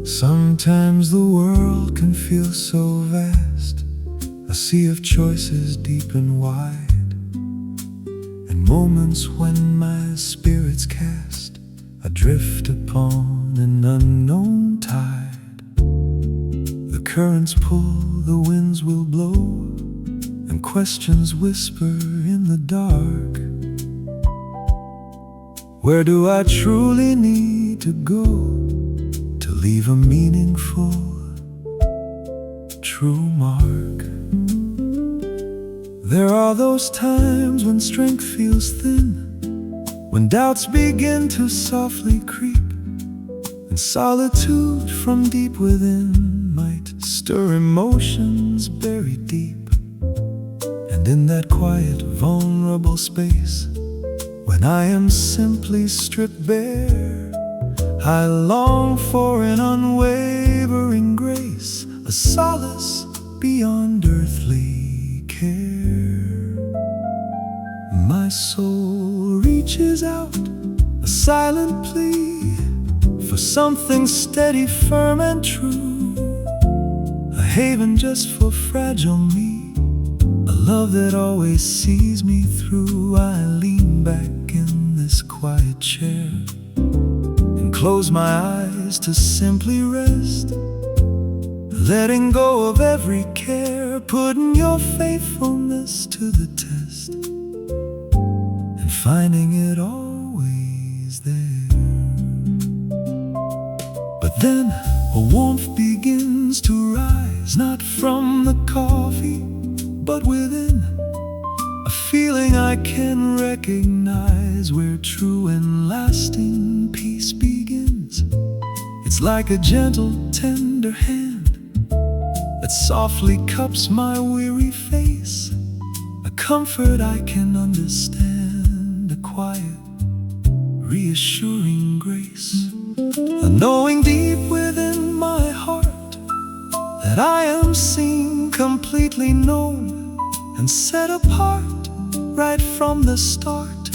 Sometimes the world can feel so vast, a sea of choices deep and wide, and moments when my spirit's cast adrift upon an unknown tide. The currents pull, the winds will blow, and questions whisper in the dark. Where do I truly need to go to leave a meaningful, true mark? There are those times when strength feels thin, when doubts begin to softly creep, and solitude from deep within might stir emotions buried deep. And in that quiet, vulnerable space, when I am simply stripped bare, I long for an unwavering grace, a solace beyond earthly care. My soul reaches out, a silent plea for something steady, firm and true, a haven just for fragile me, a love that always sees me through. I lean back in this quiet chair and close my eyes to simply rest, letting go of every care, putting your faithfulness to the test, and finding it always there. But then a warmth begins to rise, not from the coffee, but within, a feeling I can recognize, where true and lasting peace begins. It's like a gentle, tender hand that softly cups my weary face, a comfort I can understand, a quiet, reassuring grace, a knowing deep within my heart that I am seen, completely known, and set apart right from the start,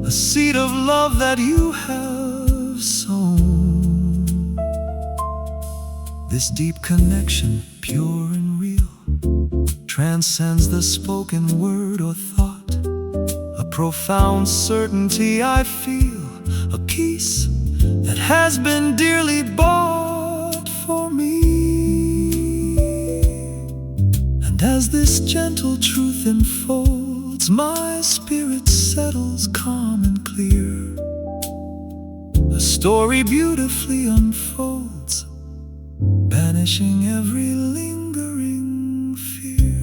a seed of love that you have sown. This deep connection, pure and real, transcends the spoken word or thought, a profound certainty I feel, a peace that has been dearly bought for me. And as this gentle truth unfolds, my spirit settles calm and clear, a story beautifully unfolds, banishing every lingering fear.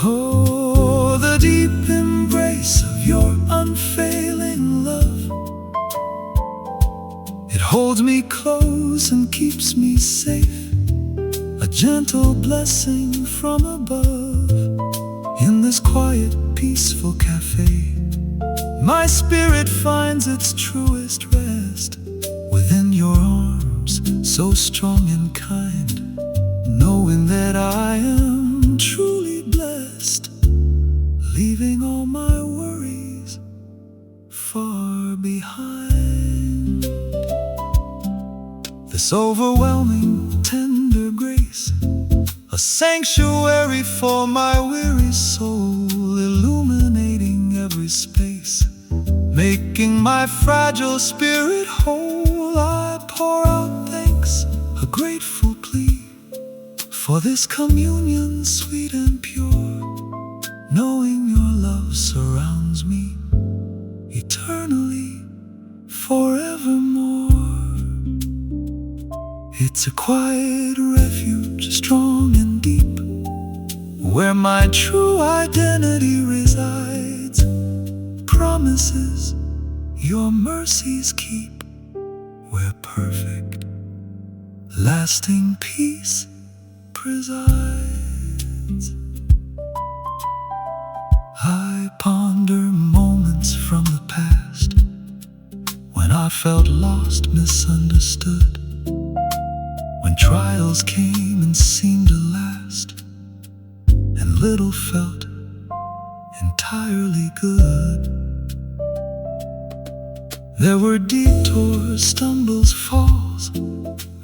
Oh, the deep embrace of your unfailing love, it holds me close and keeps me safe, a gentle blessing from above. In this quiet, peaceful cafe, my spirit finds its truest rest, within your arms, so strong and kind, knowing that I am truly blessed, leaving all my worries far behind. This overwhelming, tender grace, a sanctuary for my weary soul, illuminating every space, making my fragile spirit whole. I pour out thanks, a grateful plea, for this communion sweet and pure, knowing your love surrounds me eternally, forevermore. It's a quiet refuge, strong and deep, where my true identity resides, promises your mercies keep, where perfect, lasting peace presides. I ponder moments from the past, when I felt lost, misunderstood, when trials came and seemed to last, and little felt entirely good. There were detours, stumbles, falls,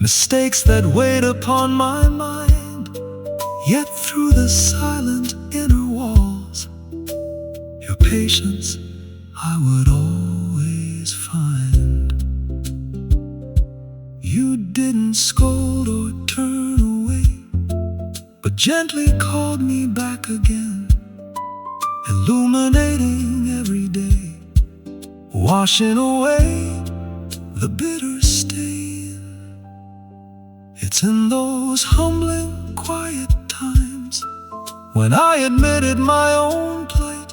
mistakes that weighed upon my mind. Yet through the silent inner walls, your patience I would always find. You didn't scold or turn away, but gently called me back again, illuminating every day, washing away the bitter stain. It's in those humbling, quiet times when I admitted my own plight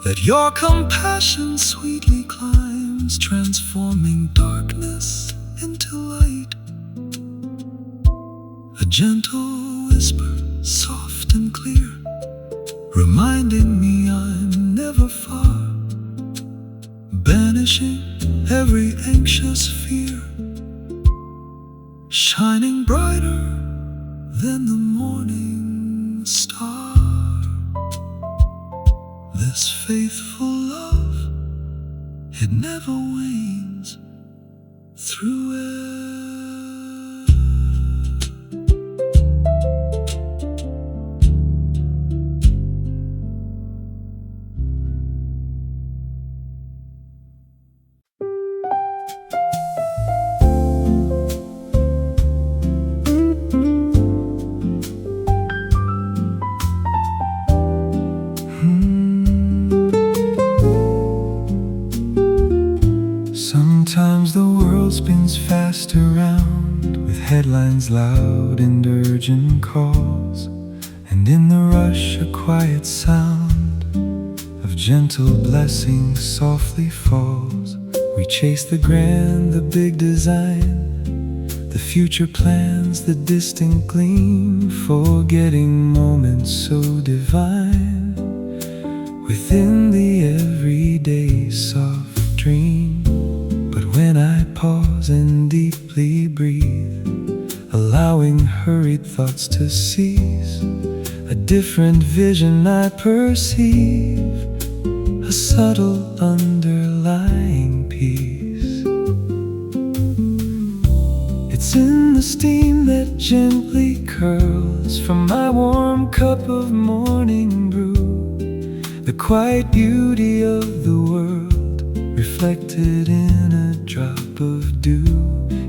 that your compassion sweetly climbs, transforming darkness into light. A gentle whisper, soft and clear, reminding me I'm never far, banishing every anxious fear, shining brighter than the morning star. This faithful love, it never wanes through air. Sometimes the world spins fast around, with headlines loud and urgent calls, and in the rush a quiet sound of gentle blessings softly falls. We chase the grand, the big design, the future plans, the distant gleam, forgetting moments so divine within the everyday soft dream. When I pause and deeply breathe, allowing hurried thoughts to cease, a different vision I perceive, a subtle underlying peace. It's in the steam that gently curls from my warm cup of morning brew, the quiet beauty of the world reflected in a drop of dew.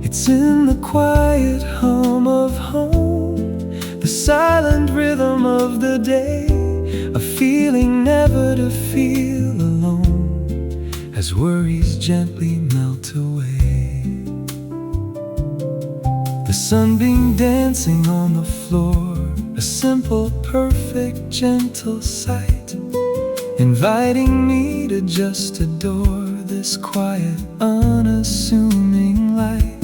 It's in the quiet hum of home, the silent rhythm of the day, a feeling never to feel alone as worries gently melt away. The sunbeam dancing on the floor, a simple, perfect, gentle sight, inviting me to just adore this quiet, unassuming light.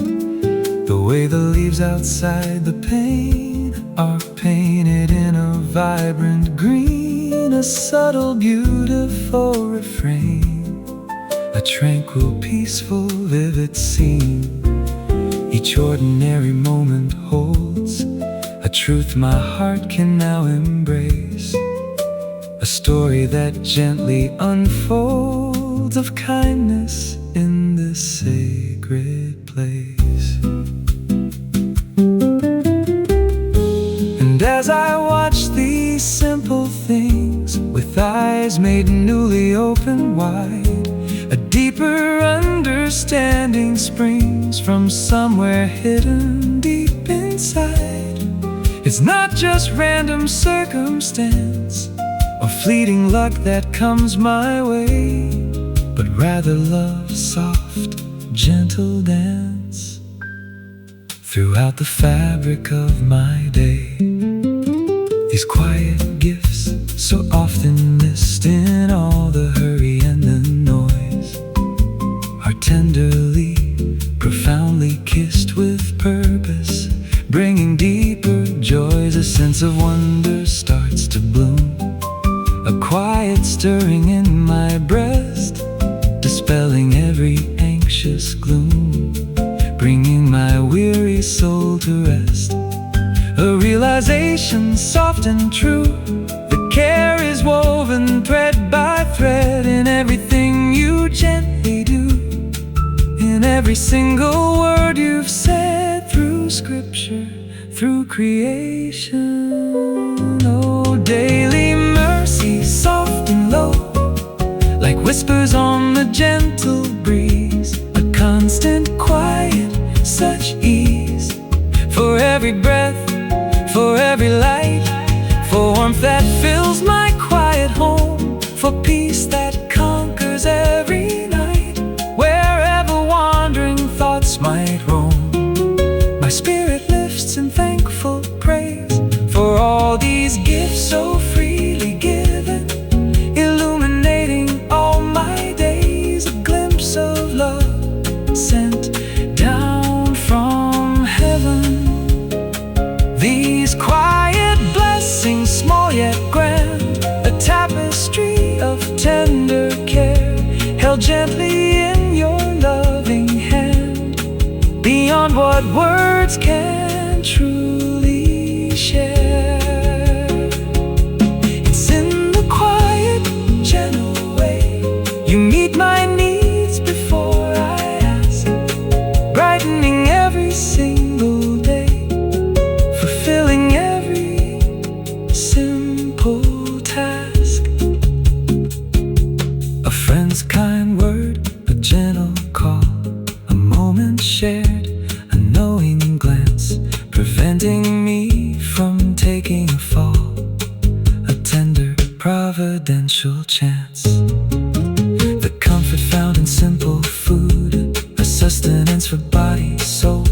The way the leaves outside the pane are painted in a vibrant green, a subtle, beautiful refrain, a tranquil, peaceful, vivid scene. Each ordinary moment holds a truth my heart can now embrace, a story that gently unfolds of kindness in this sacred place. And as I watch these simple things with eyes made newly open wide, a deeper understanding springs from somewhere hidden deep inside. It's not just random circumstance or fleeting luck that comes my way, but rather love's soft, gentle dance throughout the fabric of my day. These quiet gifts, so often missed in all the hurry and the noise, are tenderly, profoundly kissed with purpose, bringing deeper joys. A sense of wonder starts to bloom, a quiet stirring in my breast, dispelling every anxious gloom, bringing my weary soul to rest. A realization soft and true, the care is woven thread by thread in everything you gently do, in every single word you've said. through scripture, through creation. Oh, daily mercies, soft and low, like whispers on the gentle breeze. A constant quiet, such ease. For every breath, for every light, for warmth that fills my quiet home, for peace that conquers every night. Wherever wandering thoughts might roam, my spirit lifts in thankful praise for all these gifts so freely given, illuminating all my days. A glimpse of love sent down from heaven. These quiet blessings, small yet grand, a tapestry of tender care, held gently in your loving hand, beyond what words can truly share. It's in the quiet, gentle way you meet my needs before I ask, brightening every single day, fulfilling every simple task. A friend's kind word, a gentle call, a moment shared, a knowing glance, preventing me from taking a fall, a tender providential chance. The comfort found in simple food, a sustenance for body, soul,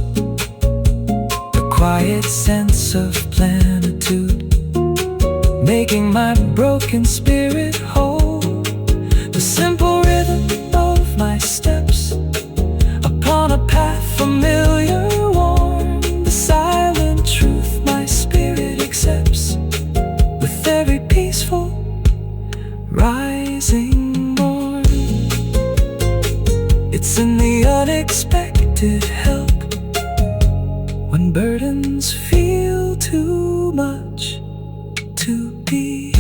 the quiet sense of plenitude, making my broken spirit whole. The simple rhythm of my steps upon a path familiar, warm, the silent truth my spirit accepts with every peaceful rising morn. It's in the unexpected help when burdens feel too much to be.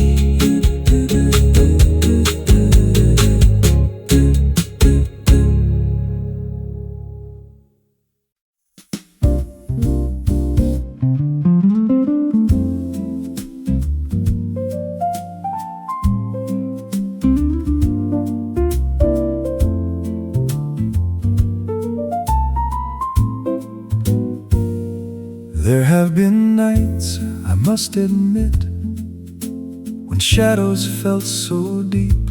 There have been nights, I must admit, when shadows felt so deep,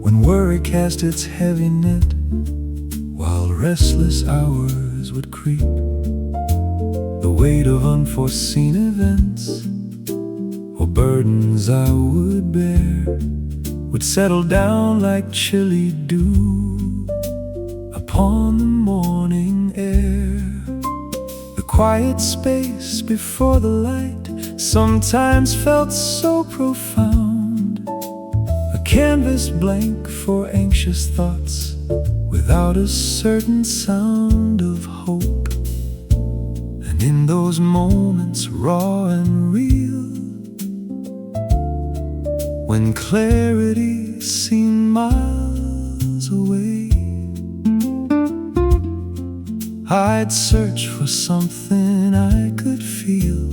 when worry cast its heavy net, while restless hours would creep. The weight of unforeseen events, or burdens I would bear, would settle down like chilly dew upon the morning air. The quiet space before the light sometimes felt so profound, a canvas blank for anxious thoughts, without a certain sound of hope. And in those moments raw and real, when clarity seemed miles away, I'd search for something I could feel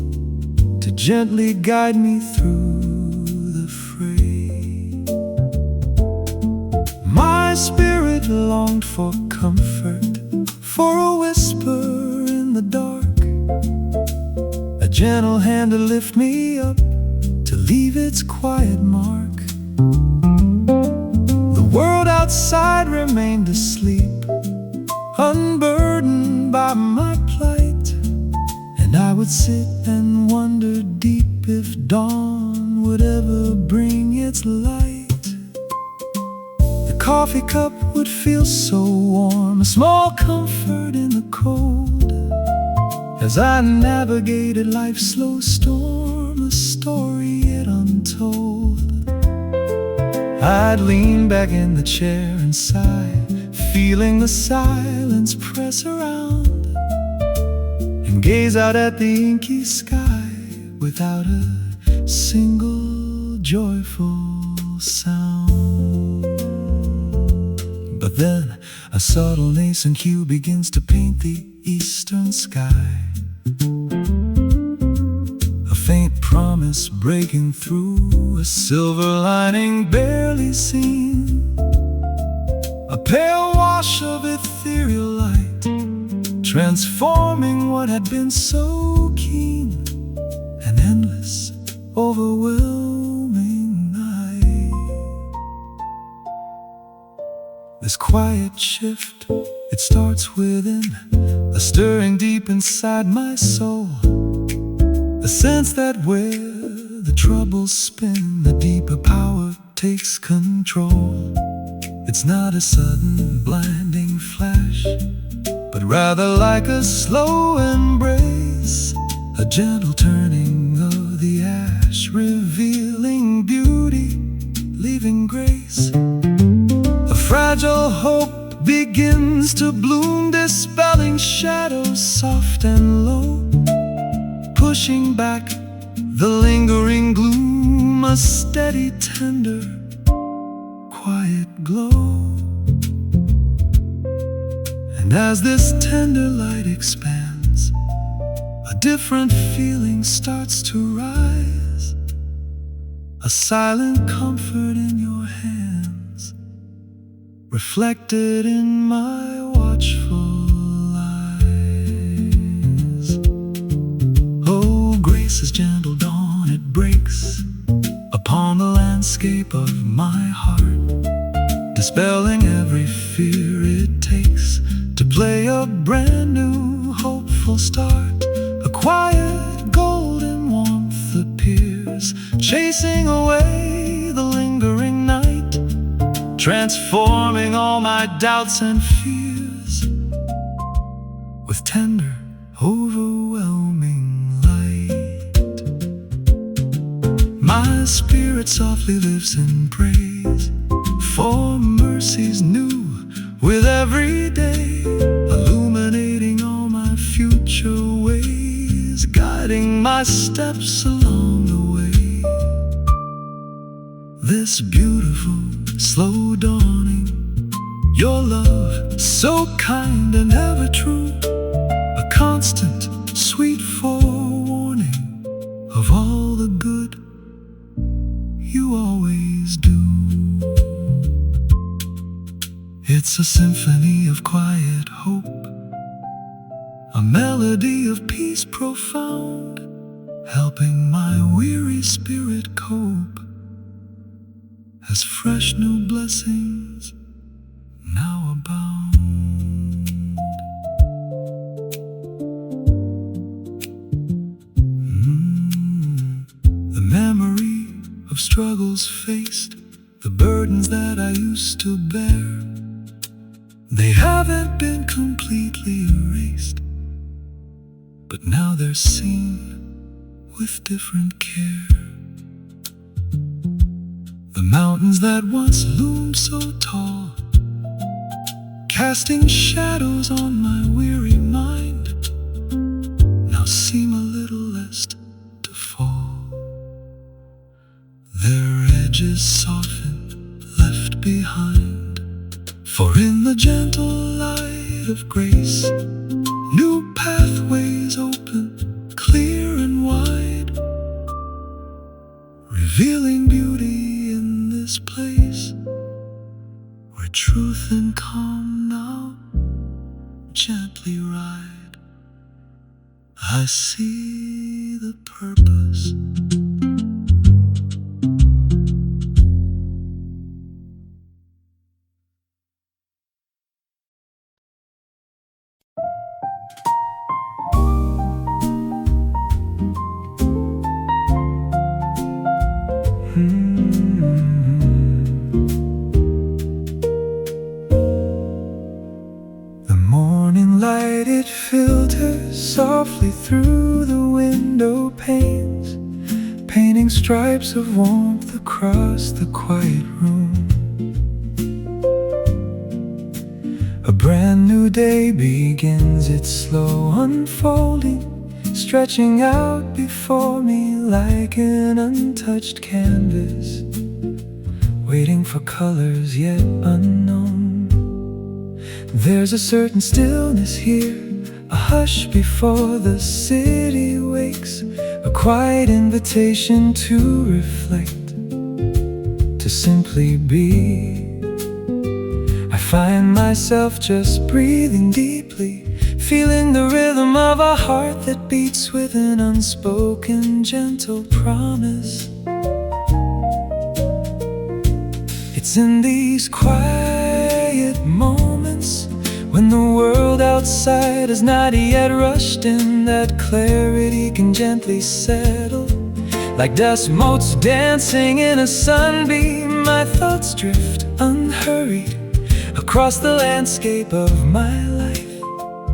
to gently guide me through the fray. My spirit longed for comfort, for a whisper in the dark, a gentle hand to lift me up, to leave its quiet mark. The world outside remained asleep, unburdened by my plight, and I would sit and wonder deep if dawn would ever bring its light. The coffee cup would feel so warm, a small comfort in the cold, as I navigated life's slow storm, a story yet untold. I'd lean back in the chair and sigh, feeling the silence press around, and gaze out at the inky sky without a single joyful sound. But then a subtle nascent hue begins to paint the eastern sky. A faint promise breaking through, a silver lining barely seen. A pale wash of ethereal light, transforming what had been so keen. An endless, overwhelming night. This quiet shift, it starts within, a stirring deep inside my soul. A sense that where the troubles spin, the deeper power takes control. It's not a sudden, blinding flash, but rather like a slow embrace, a gentle turning of the ash, revealing beauty, leaving grace. A fragile hope begins to bloom, dispelling shadows soft and low, pushing back the lingering gloom, a steady, tender, quiet glow. And as this tender light expands, a different feeling starts to rise, a silent comfort in your hands, reflected in my watchful eyes. Oh, grace is gentle dawn, it breaks upon the landscape of my heart, dispelling every fear it takes to play a brand new hopeful start. A quiet golden warmth appears, chasing away the lingering night, transforming all my doubts and fears with tender, overwhelming light. My spirit softly lives in praise for mercies new with every day, illuminating all my future ways, guiding my steps along the way. This beautiful, slow dawning, your love so kind and ever true, a constant, sweet forewarning of all the good you always do. It's a symphony of quiet hope, a melody of peace profound, helping my weary spirit cope, as fresh new blessings now abound. The memory of struggles faced, the burdens that I used to bear, they haven't been completely erased, but now they're seen with different care. The mountains that once loomed so tall, casting shadows on my weary mind, now seem a little less to fall. Their edges softened, left behind, for in the gentle light of grace, new pathways open, clear and wide, revealing beauty in this place, where truth and calm now gently ride. I see the purpose. It filters softly through the window panes, painting stripes of warmth across the quiet room. A brand new day begins its slow unfolding, stretching out before me like an untouched canvas, waiting for colors yet unknown. There's a certain stillness here, a hush before the city wakes, a quiet invitation to reflect, to simply be. I find myself just breathing deeply, feeling the rhythm of a heart that beats with an unspoken gentle promise. It's in these quiet moments, when the world outside has not yet rushed in, that clarity can gently settle. Like dust motes dancing in a sunbeam, my thoughts drift unhurried across the landscape of my life,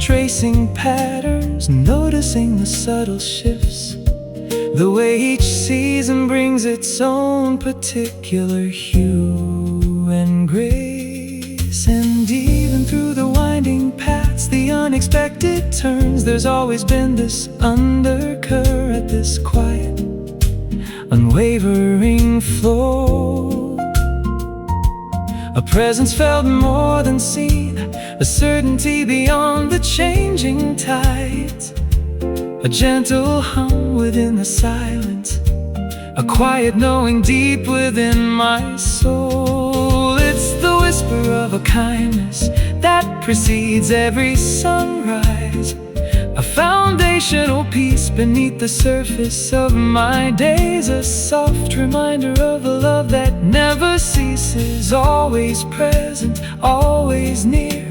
tracing patterns, noticing the subtle shifts, the way each season brings its own particular hue and grace. And even through the winding paths, the unexpected turns, there's always been this undercurrent, this quiet, unwavering flow. A presence felt more than seen, a certainty beyond the changing tides, a gentle hum within the silence, a quiet knowing deep within my soul. It's the whisper of a kindness that precedes every sunrise, a foundational peace beneath the surface of my days, a soft reminder of a love that never ceases, always present, always near.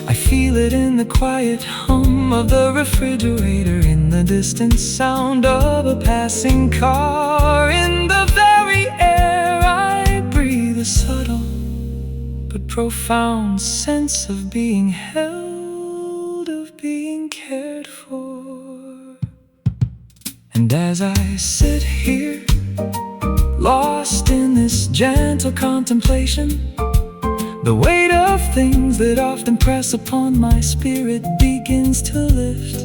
I feel it in the quiet hum of the refrigerator, in the distant sound of a passing car, in the very air I breathe, a subtle but profound sense of being held, of being cared for. And as I sit here, lost in this gentle contemplation, the weight of things that often press upon my spirit begins to lift,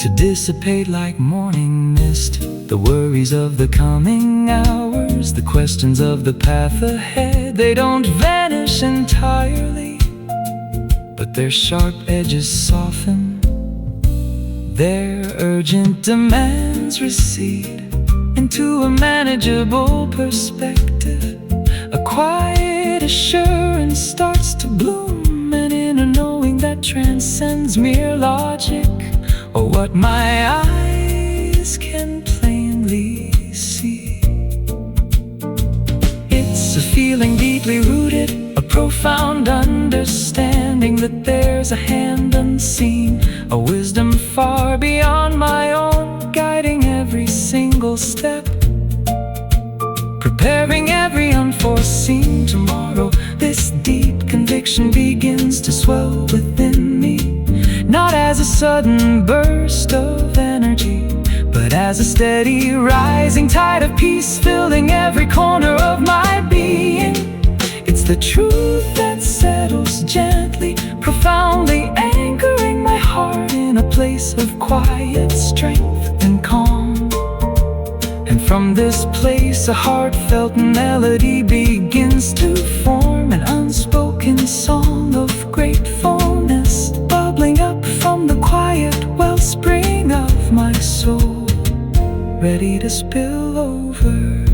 to dissipate like morning mist. The worries of the coming hours, the questions of the path ahead, they don't vanish entirely, but their sharp edges soften, their urgent demands recede into a manageable perspective. A quiet assurance starts to bloom, an inner knowing that transcends mere logic, or what my eyes can plainly see. It's a feeling deeply rooted, a profound understanding that there's a hand unseen, a wisdom far beyond my own, guiding every single step, preparing every unforeseen tomorrow. This deep conviction begins to swell within me, not as a sudden burst of energy, but as a steady rising tide of peace filling every corner of my being. It's the truth that settles gently, profoundly anchoring my heart in a place of quiet strength and calm. And from this place a heartfelt melody begins to form, an unspoken song of gratefulness, bubbling up from the quiet wellspring of my soul, ready to spill over.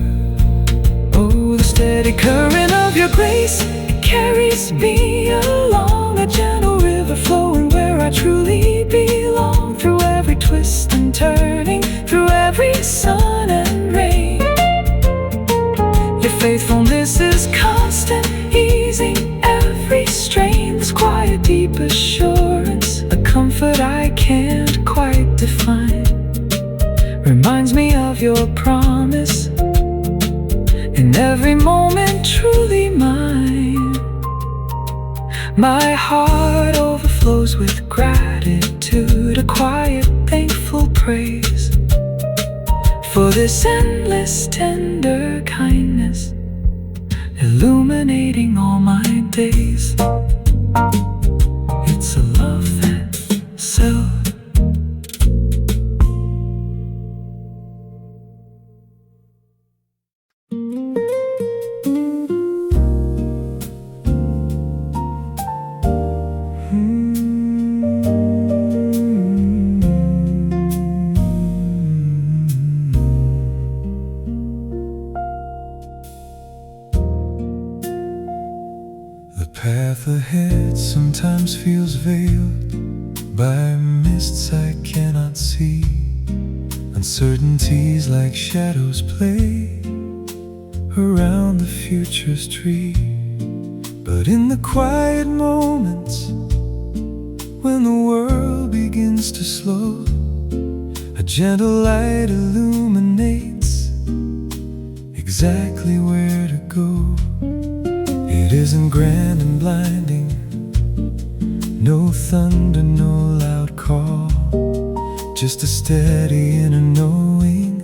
Oh, the steady current of your grace, it carries me along, a gentle river flowing where I truly belong, through every twist and turning, through every sun and rain. Your faithfulness is constant, easing every strain. This quiet, deep assurance, a comfort I can't quite define, reminds me of your promise, in every moment truly mine. My heart overflows with gratitude, a quiet, thankful praise for this endless, tender kindness, illuminating all my days. It's a love that sells. by mists I cannot see. Uncertainties like shadows play around the future's tree. But in the quiet moments, when the world begins to slow, a gentle light illuminates exactly where to go. It isn't grand and blinding, no thunder, no loud call, just a steady inner knowing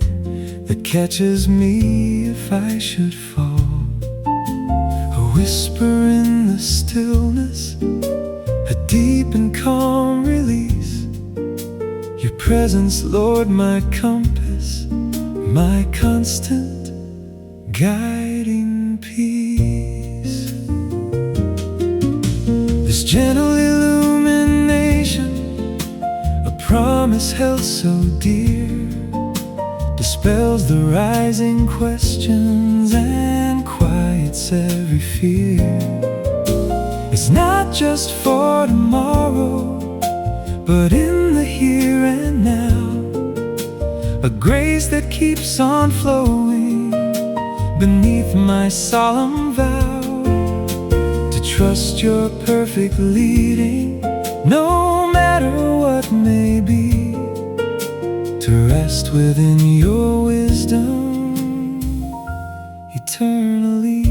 that catches me if I should fall. A whisper in the stillness, a deep and calm release. Your presence, Lord, my compass, my constant guiding peace. This gentle illumination, a promise held so dear, dispels the rising questions and quiets every fear. It's not just for tomorrow, but in the here and now, a grace that keeps on flowing beneath my solemn vow to trust your perfect leading, no matter what may be, to rest within your wisdom eternally.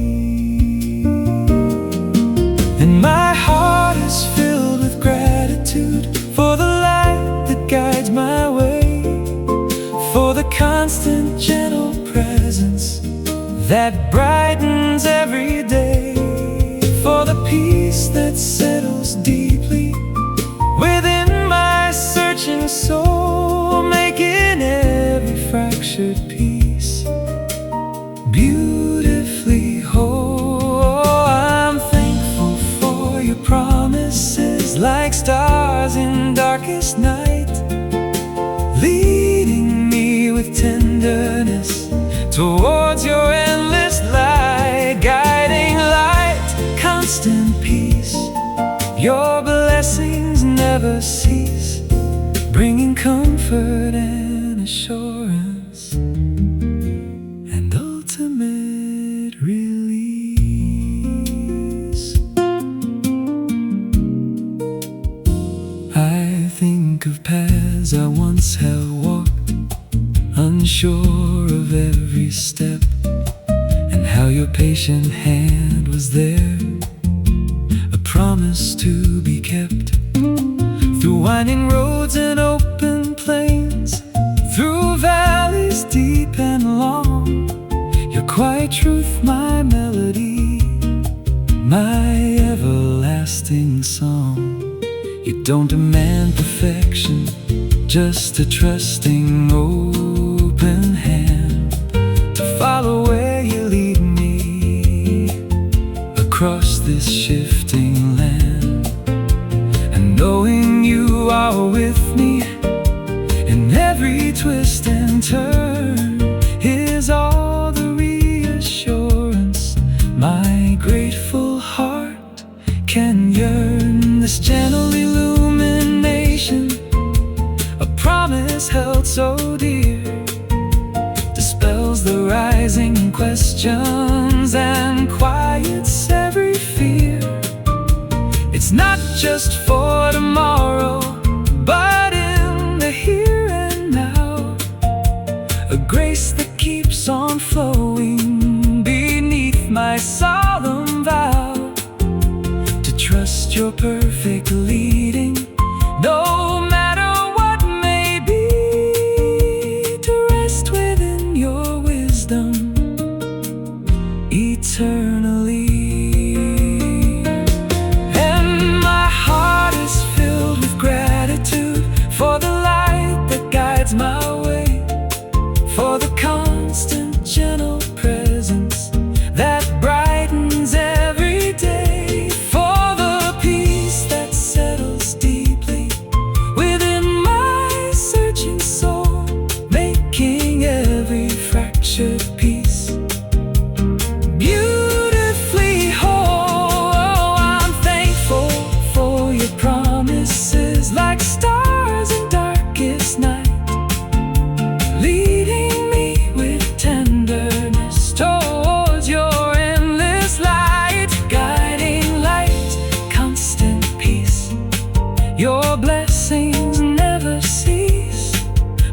And my heart is filled with gratitude for the light that guides my way, for the constant gentle presence that brightens every day, for the peace that settles deeply within my searching soul, making every fractured piece beautifully whole. I'm thankful for your promises, like stars in darkest night, leading me with tenderness towards your endless light. Guiding light, constant peace, your blessings never cease, bringing comfort and assurance and ultimate release. I think of paths I once have walked, unsure of every step, and how your patient hand was there, a promise to be kept. Through winding roads and open plains, through valleys deep and long, your quiet truth, my melody, my everlasting song. You don't demand perfection, just a trusting open hand to follow where you lead me across this shifting land. And knowing you are with me in every twist and turn is all the reassurance my grateful heart can yearn. This gentle illumination, a promise held so dear, dispels the rising questions and quiets every fear. It's not just for tomorrow, but blessings never cease,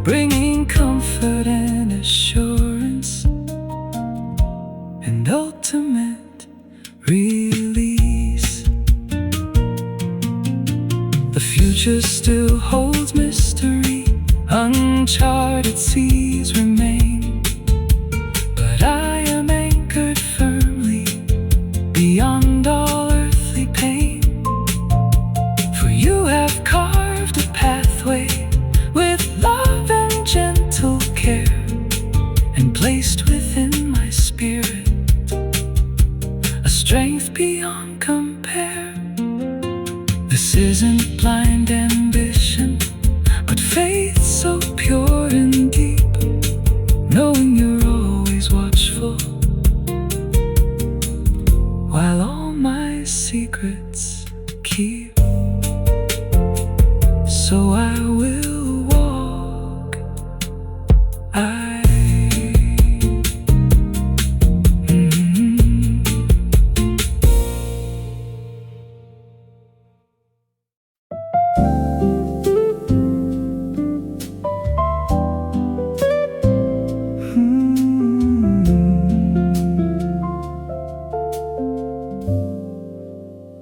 bringing comfort and assurance and ultimate release. The future still holds mystery, uncharted seas remain, but I am anchored firmly beyond all earthly pain. For you have carved a pathway with love and gentle care, and placed within my spirit a strength beyond compare. This isn't blind ambition, but faith so pure and deep, knowing you're always watchful while all my secrets keep. So I will walk,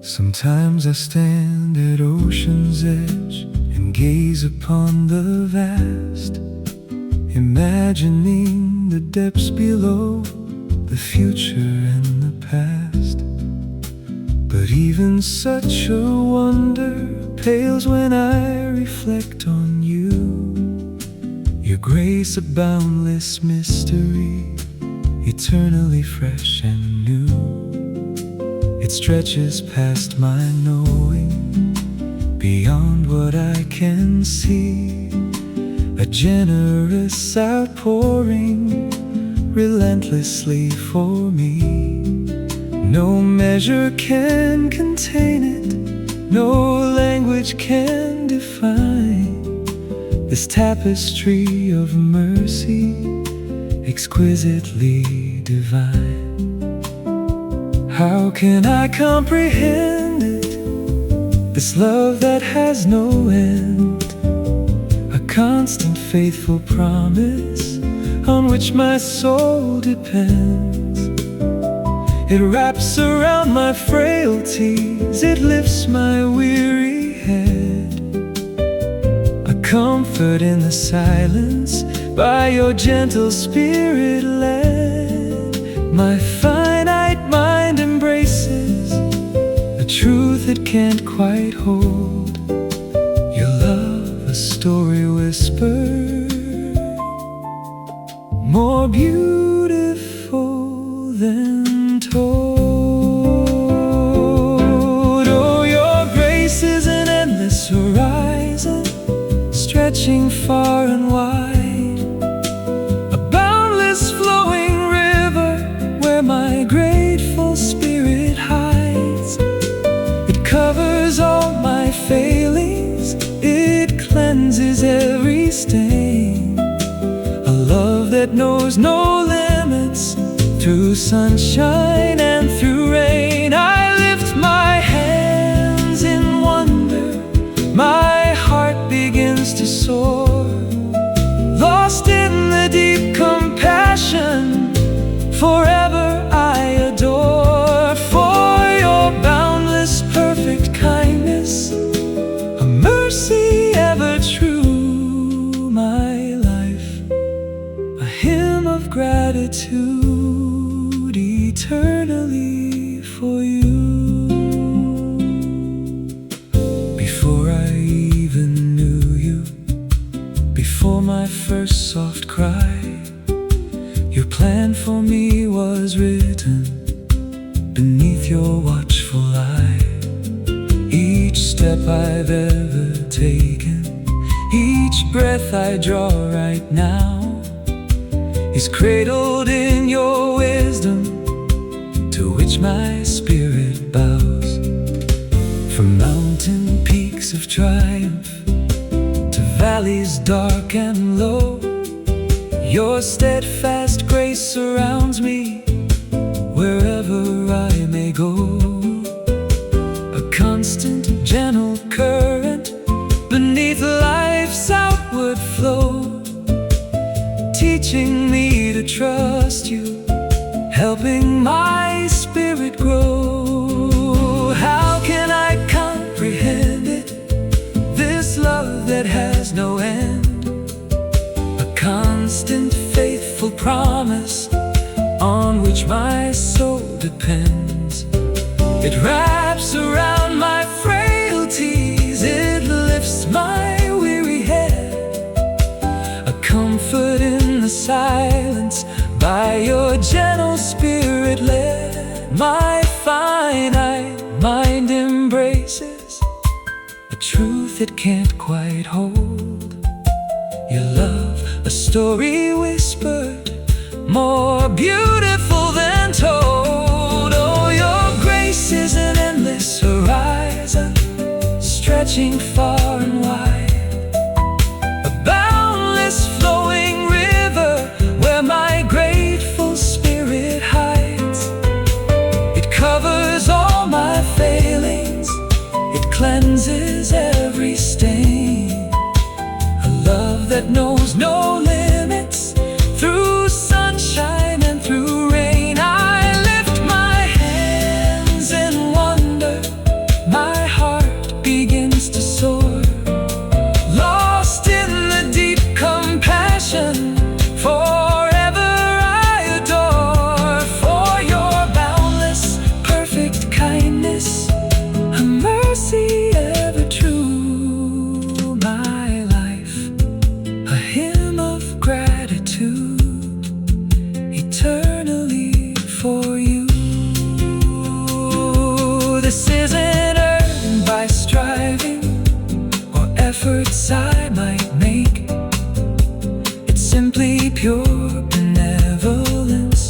Sometimes I stand at ocean's edge and gaze upon the vast, imagining the depths below, the future and the past. But even such a wonder pales when I reflect on you. Your grace, a boundless mystery, eternally fresh and new. It stretches past my knowing, beyond what I can see. A generous outpouring, relentlessly for me. No measure can contain it, no language can define this tapestry of mercy, exquisitely divine. How can I comprehend it, this love that has no end, a constant faithful promise on which my soul depends. It wraps around my frailties, it lifts my weary head, a comfort in the silence, by your gentle spirit led. My finite mind embraces a truth it can't quite hold. Your love, a story whispered, more beautiful than told. Oh, your grace is an endless horizon, stretching far and wide, a boundless flowing river where my grateful spirit hides. It covers all my failings, it cleanses every stain, a love that knows no limits, through sunshine and through rain. I lift my hands in wonder, my heart begins to soar, lost in the deep compassion, forever I adore. For your boundless perfect kindness, a mercy ever true, my life a hymn of gratitude, eternally for you. Before I even knew you, before my first soft cry, your plan for me was written beneath your watchful eye. Each step I've ever taken, each breath I draw right now, is cradled in your wisdom, to which my spirit bows. From mountain peaks of triumph to valleys dark and low, your steadfast grace surrounds me wherever I may go. A constant, gentle current beneath beneath life's outward flow, teaching me to trust you, helping my spirit grow. How can I comprehend it, this love that has no end? A constant, faithful promise on which my soul depends. It wraps around my frailties, it lifts my weary head, a comfort in the silence, by your gentle spirit led. My finite mind embraces a truth it can't quite hold. Your love, a story whispered, more beautiful than told. Oh, your grace is an endless horizon, stretching far and wide, a boundless flowing river where my grateful spirit hides. It covers all my failings, it cleanses every stain, a love that knows no limits, through sunshine and through rain. I lift my hands in wonder, my heart begins to soar, lost in the deep compassion, forever I adore. For your boundless, perfect kindness, a mercy ever true. My life, a hymn of gratitude, eternally for you. This isn't earned by striving or efforts I might make. It's simply pure benevolence,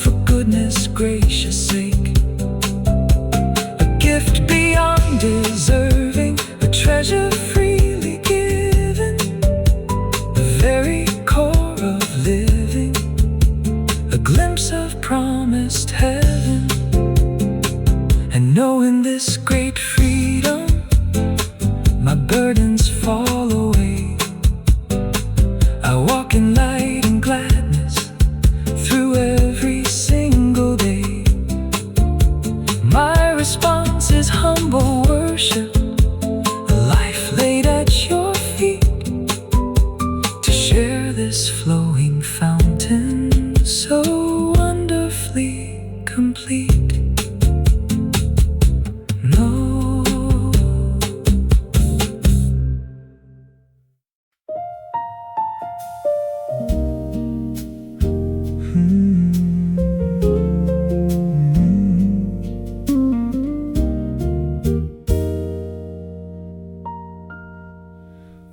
for goodness gracious sake. A gift beyond deserving, a treasure freely given, the very core of living, a glimpse of promised heaven. And knowing this great freedom, my burdens fall away. I walk in light and gladness through every single day. My response is humble worship, a life laid at your feet, to share this flowing fountain so wonderfully complete. No.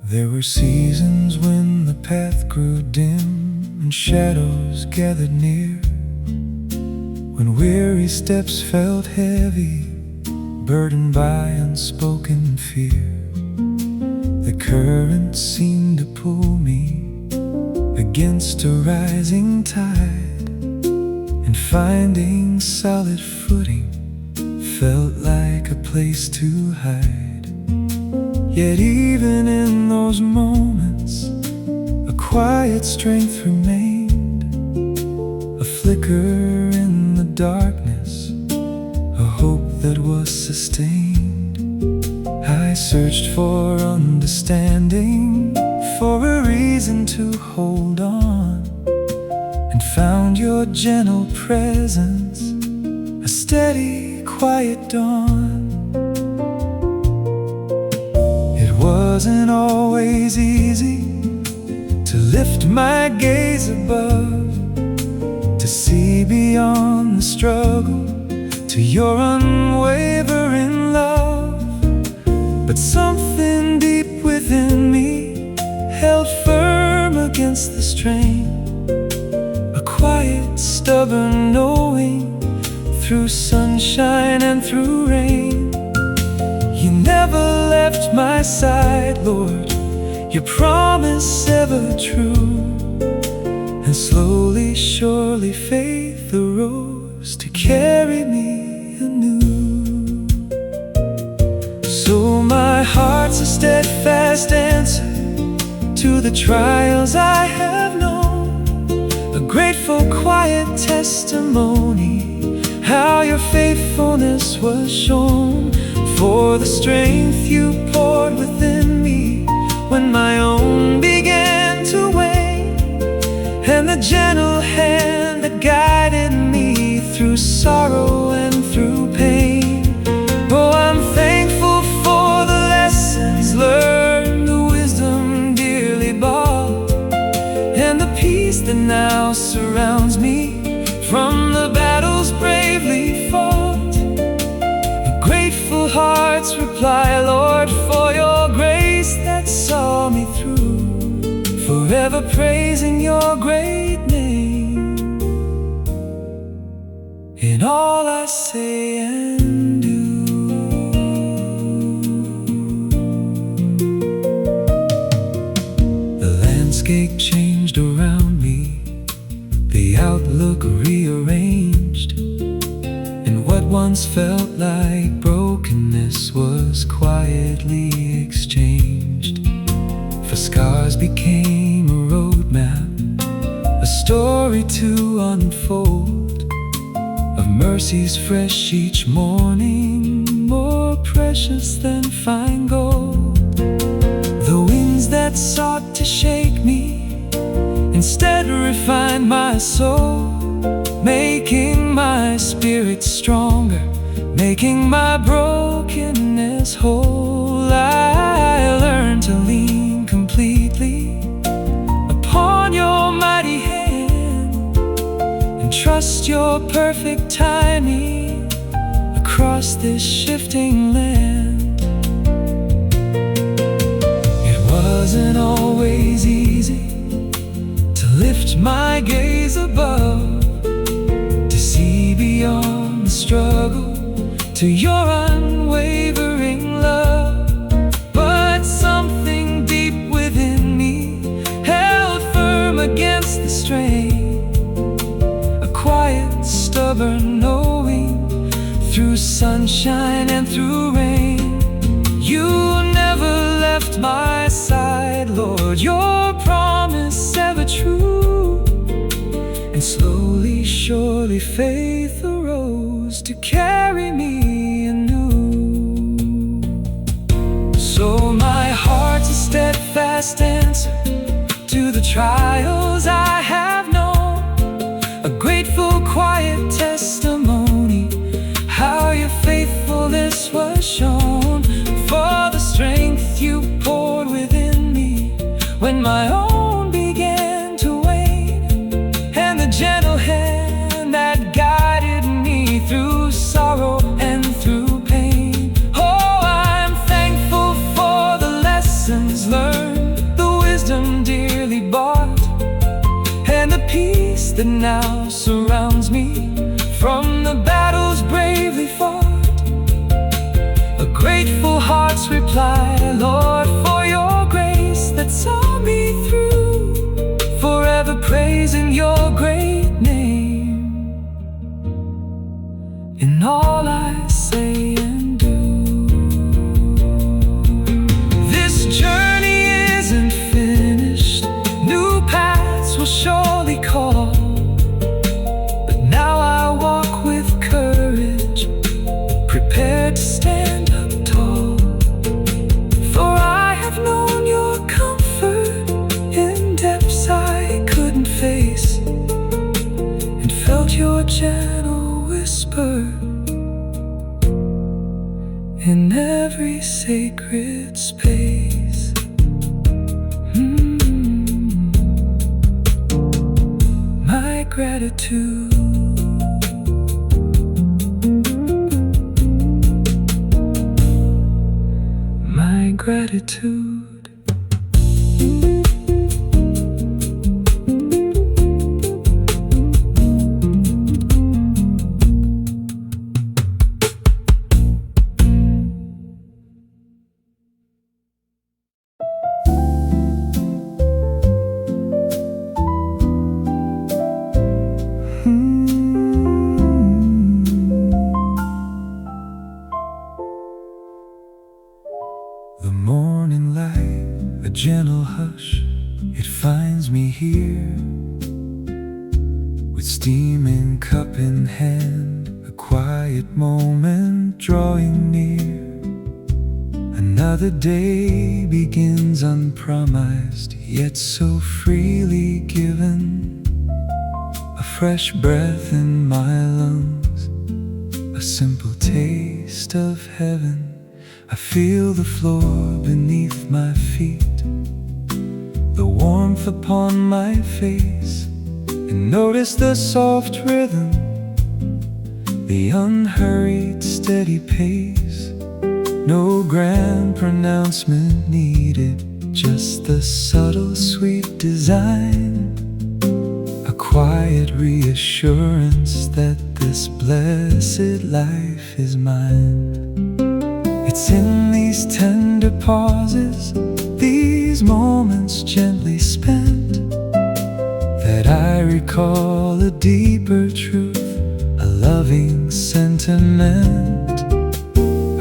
There were seasons when the path grew dim and shadows gathered near, when weary steps felt heavy, burdened by unspoken fear. The current seemed to pull me against a rising tide, and finding solid footing felt like a place to hide. Yet even in those moments, a quiet strength remained, a flicker in the darkness, a hope that was sustained. I searched for understanding, for a reason to hold on, and found your gentle presence, a steady, quiet dawn. It wasn't always easy to lift my gaze above, to see beyond the struggle to your unwavering love. But something deep within me held firm against the strain, a quiet, stubborn knowing through sunshine and through rain. You never left my side, Lord, your promise ever true. And slowly, surely, faith arose to carry me anew. So my heart's a steadfast steadfast answer to the trials I have known, a grateful, quiet testimony, how your faithfulness was shown, for the strength you poured within me when my own began to wane, and the gentle hand that guided me through sorrow and through pain. Oh, I'm thankful for the lessons learned, the wisdom dearly bought, and the peace that now surrounds me from the battles bravely fought. And grateful hearts reply, Lord, for your grace that saw me through, forever praising your great name in all I say and do. The landscape changed around me, the outlook rearranged, and what once felt like brokenness was quietly exchanged. For scars became a roadmap, a story to unfold, of mercies fresh each morning, more precious than fine gold. The winds that sought to shake me instead refined my soul, making my spirit stronger, making my brokenness whole. I learned to lean completely upon your mighty hand and trust your perfect timing across this shifting land. It wasn't always easy to lift my gaze above, to see beyond the struggle to your unwavering love. But something deep within me held firm against the strain, a quiet, stubborn knowing through sunshine and through rain. You never left my side, Lord, your promise ever true. And slowly, surely, faith arose to carry me anew. So my heart's a steadfast answer to the trials I have known, a grateful, quiet testimony, how your faithfulness was shown, for the strength you poured within me when my own began to wane, and the gentle hand that guided me through sorrow and through pain. Oh, I'm thankful for the lessons learned, the wisdom dearly bought, and the peace that now surrounds me from the battles bravely fought. A grateful heart's reply, Lord, for your grace that saw me through, forever praising your great name in all I say and do. This journey isn't finished, new paths will surely call, but now I walk with courage, prepared to stand up tall. For I have known your comfort in depths I couldn't face, and felt your gentle whisper in every sacred space. My gratitude. My gratitude. The morning light gentle hush, it finds me here, with steaming cup in hand, a quiet moment drawing near. Another day begins unpromised, yet so freely given. A fresh breath in my lungs, a simple taste of heaven. I feel the floor beneath my feet, the warmth upon my face, and notice the soft rhythm, the unhurried steady pace. No grand pronouncement needed, just the subtle sweet design, a quiet reassurance that this blessed life is mine. It's in these tender pauses, these moments gently spent, that I recall a deeper truth, a loving sentiment,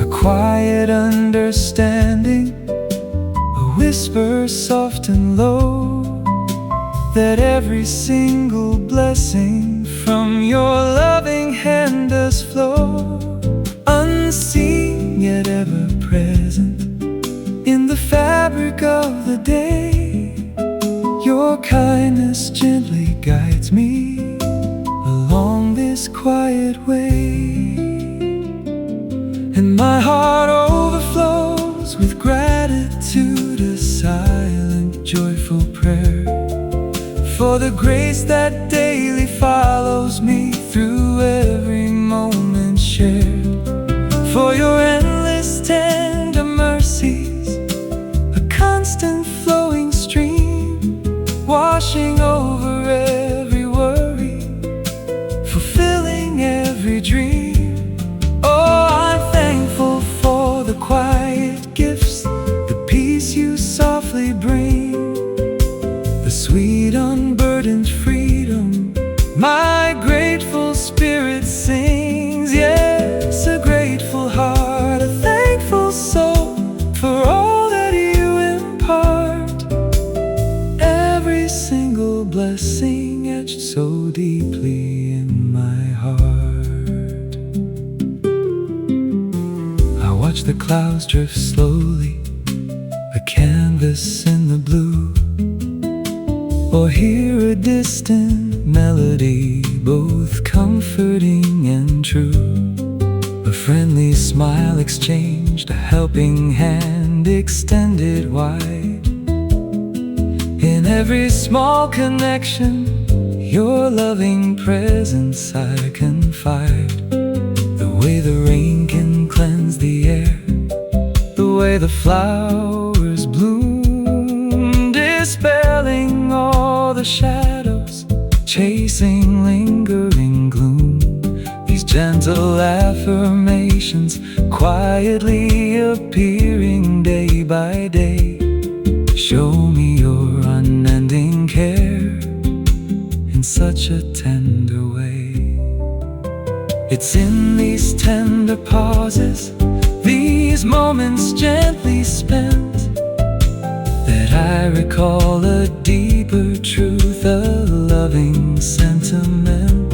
a quiet understanding, a whisper soft and low, that every single blessing from your loving hand does flow, unseen yet ever present in the fabric of the day. Your kindness gently guides me along this quiet way, and my heart overflows with gratitude, a silent, joyful prayer for the grace that daily follows me through every moment shared, for your endless tender mercies, a constant flowing stream, washing over every worry, fulfilling every dream. Oh, I'm thankful for the quiet gifts, the peace you softly bring, the sweet unburdened freedom my grateful spirit sings. Yes, a grateful heart, a thankful soul for all that you impart, every single blessing etched so deeply in my heart. I watch the clouds drift slowly, a canvas in the blue, or hear a distant melody, both comforting and true. A friendly smile exchanged, a helping hand extended wide. In every small connection, your loving presence I confide. The way the rain can cleanse the air, the way the flowers bloom, dispelling all the shadows, chasing lingering gloom. These gentle affirmations quietly appearing day by day show me your unending care in such a tender way. It's in these tender pauses, these moments gently spent, that I recall a deeper truth, a loving sentiment,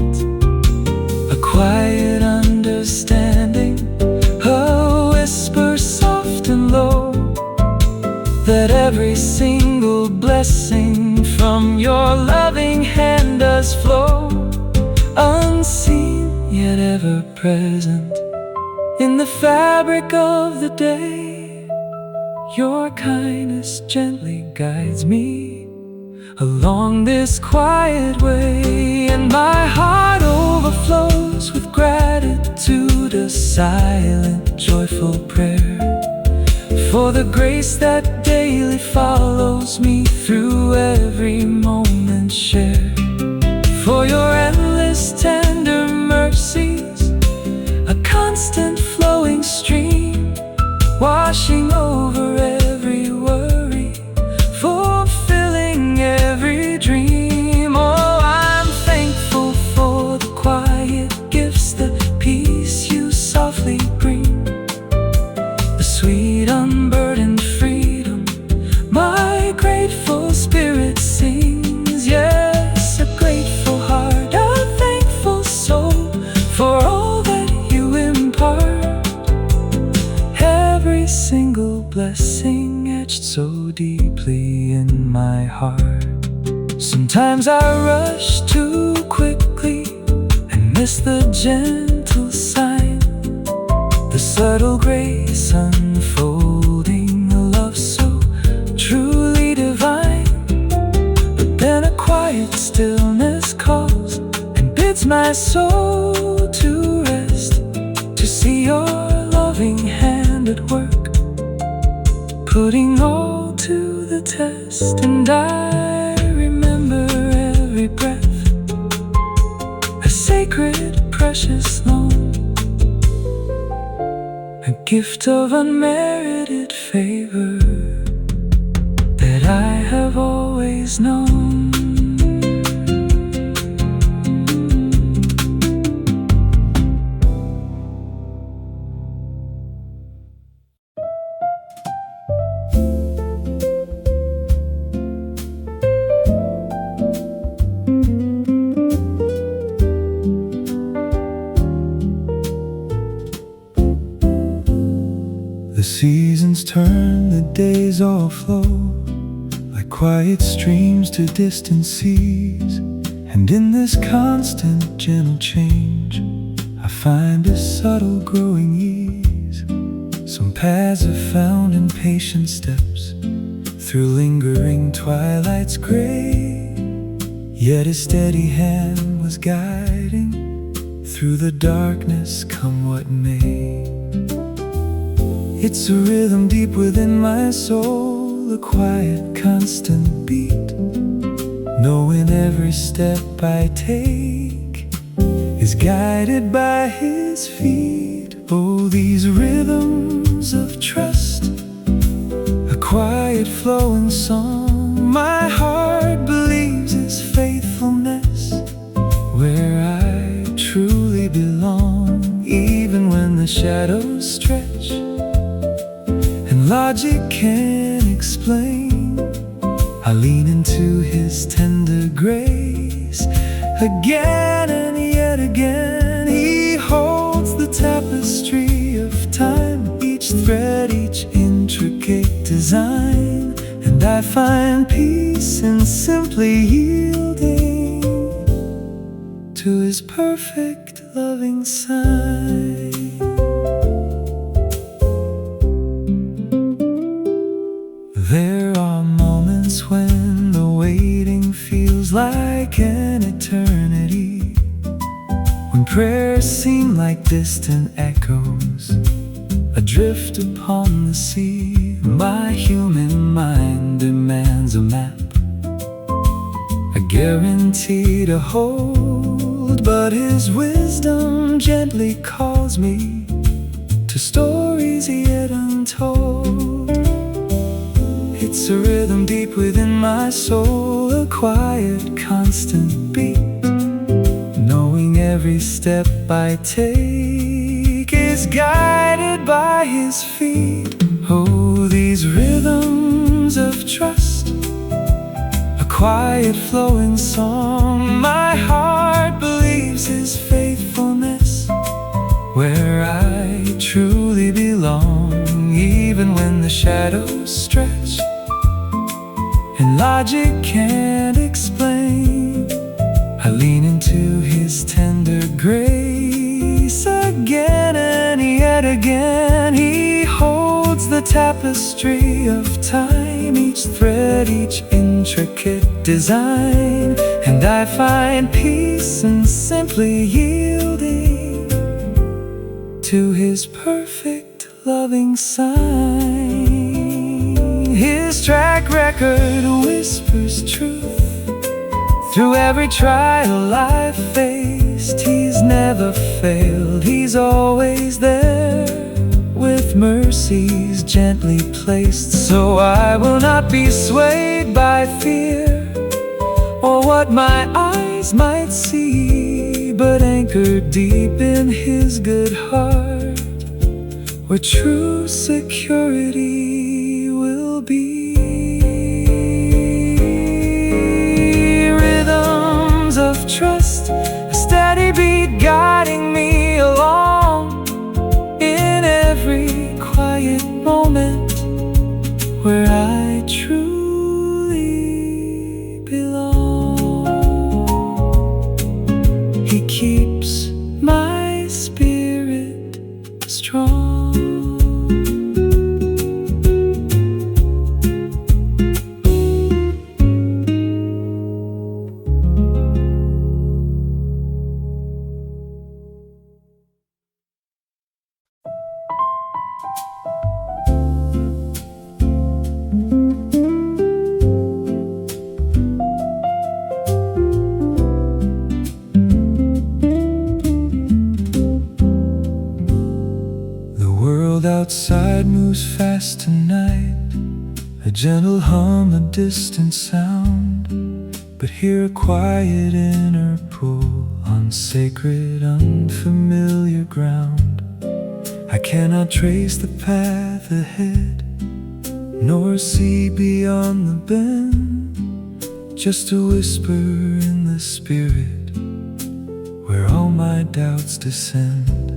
a quiet understanding, a whisper soft and low, that every single blessing from your loving hand does flow, unseen yet ever present in the fabric of the day. Your kindness gently guides me along this quiet way, and my heart overflows with gratitude, a silent, joyful prayer for the grace that daily follows me through every moment shared, for your endless tender mercies, a constant flowing stream, washing over every worry, fulfilling every dream. Oh, I'm thankful for the quiet gifts, the peace you softly bring, the sweet unburdened freedom my in my heart. Sometimes I rush too quickly and miss the gentle sign, the subtle grace unfolding, a love so truly divine. But then a quiet stillness calls and bids my soul to rest, to see your loving hand at work, putting all to the test. And I remember every breath, a sacred, precious loan, a gift of unmerited favor that I have always known. The seasons turn, the days all flow like quiet streams to distant seas. And in this constant gentle change, I find a subtle growing ease. Some paths are found in patient steps through lingering twilight's gray, yet a steady hand was guiding through the darkness, come what may. It's a rhythm deep within my soul, a quiet, constant beat, knowing every step I take is guided by His feet. Oh, these rhythms of trust, a quiet flowing song, my heart believes His faithfulness, where I truly belong. Even when the shadows stretch and logic can't explain, I lean into His tender grace. Again and yet again, He holds the tapestry of time, each thread, each intricate design. And I find peace in simply yielding to His perfect loving sign. There are moments when the waiting feels like an eternity, when prayers seem like distant echoes adrift upon the sea. My human mind demands a map, a guarantee to hold, but His wisdom gently calls me to stories yet untold. It's a rhythm deep within my soul, a quiet, constant beat, knowing every step I take is guided by His feet. Oh, these rhythms of trust, a quiet flowing song, my heart believes His faithfulness, where I truly belong. Even when the shadows stretch and logic can't explain, I lean into His tender grace. Again and yet again, He holds the tapestry of time, each thread, each intricate design. And I find peace in simply yielding to His perfect loving sign. His track record whispers truth through every trial I've faced. He's never failed, He's always there, with mercies gently placed. So I will not be swayed by fear or what my eyes might see, but anchored deep in His good heart, where true security will be. Rhythms of trust, a steady beat guiding me along in every quiet moment, where I truly outside moves fast tonight, a gentle hum, a distant sound, but hear a quiet inner pull on sacred, unfamiliar ground. I cannot trace the path ahead, nor see beyond the bend, just a whisper in the spirit where all my doubts descend.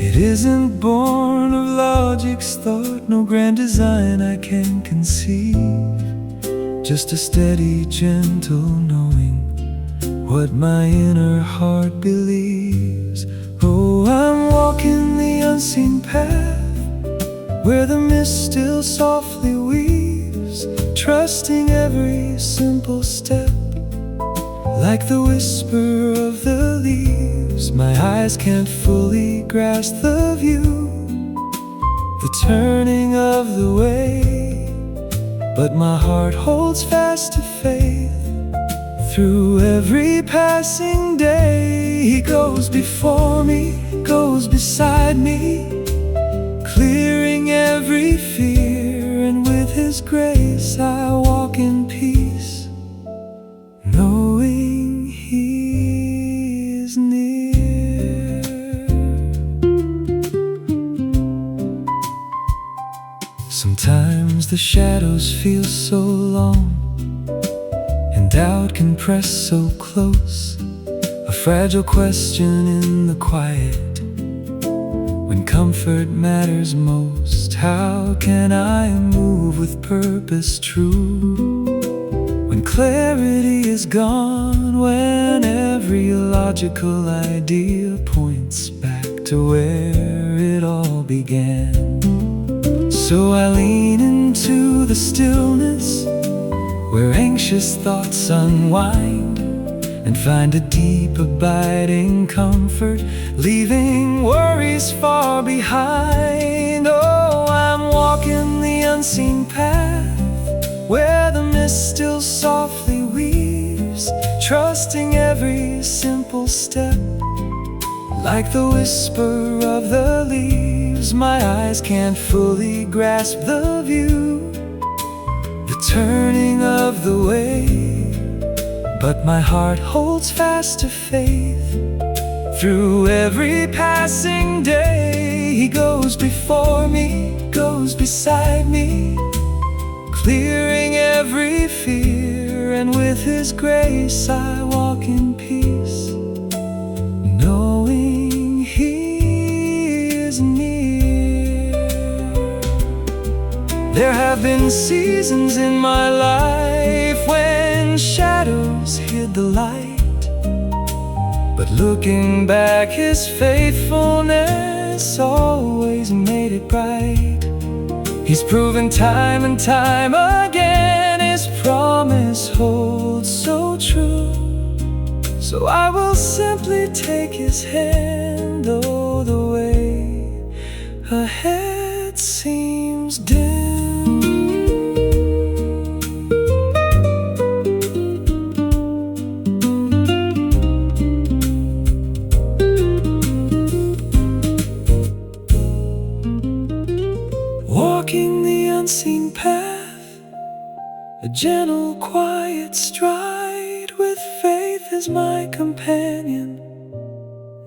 It isn't born of logic's thought, no grand design I can conceive, just a steady, gentle knowing what my inner heart believes. Oh, I'm walking the unseen path, where the mist still softly weaves, trusting every simple step, like the whisper of the leaves. My eyes can't fully grasp the view, the turning of the way, but my heart holds fast to faith. Through every passing day, He goes before me, goes beside me, clearing every fear, and with His grace I walk in peace, knowing He is near. Sometimes the shadows feel so long, and doubt can press so close, a fragile question in the quiet, when comfort matters most. How can I move with purpose true, when clarity is gone, when every logical idea points back to where it all began? So I lean into the stillness, where anxious thoughts unwind, and find a deep abiding comfort, leaving worries far behind. Oh, I'm walking the unseen path, where the mist still softly weaves, trusting every simple step, like the whisper of the leaves. My eyes can't fully grasp the view, the turning of the way, but my heart holds fast to faith. Through every passing day, He goes before me, goes beside me, clearing every fear, and with His grace I walk in peace, knowing He is near. There have been seasons in my life when shadows hid the light, but looking back, His faithfulness always made it bright. He's proven time and time again, His promise holds so true. So I will simply take His hand, though the way ahead seems dim. Walking the unseen path, a gentle, quiet stride, with faith as my companion,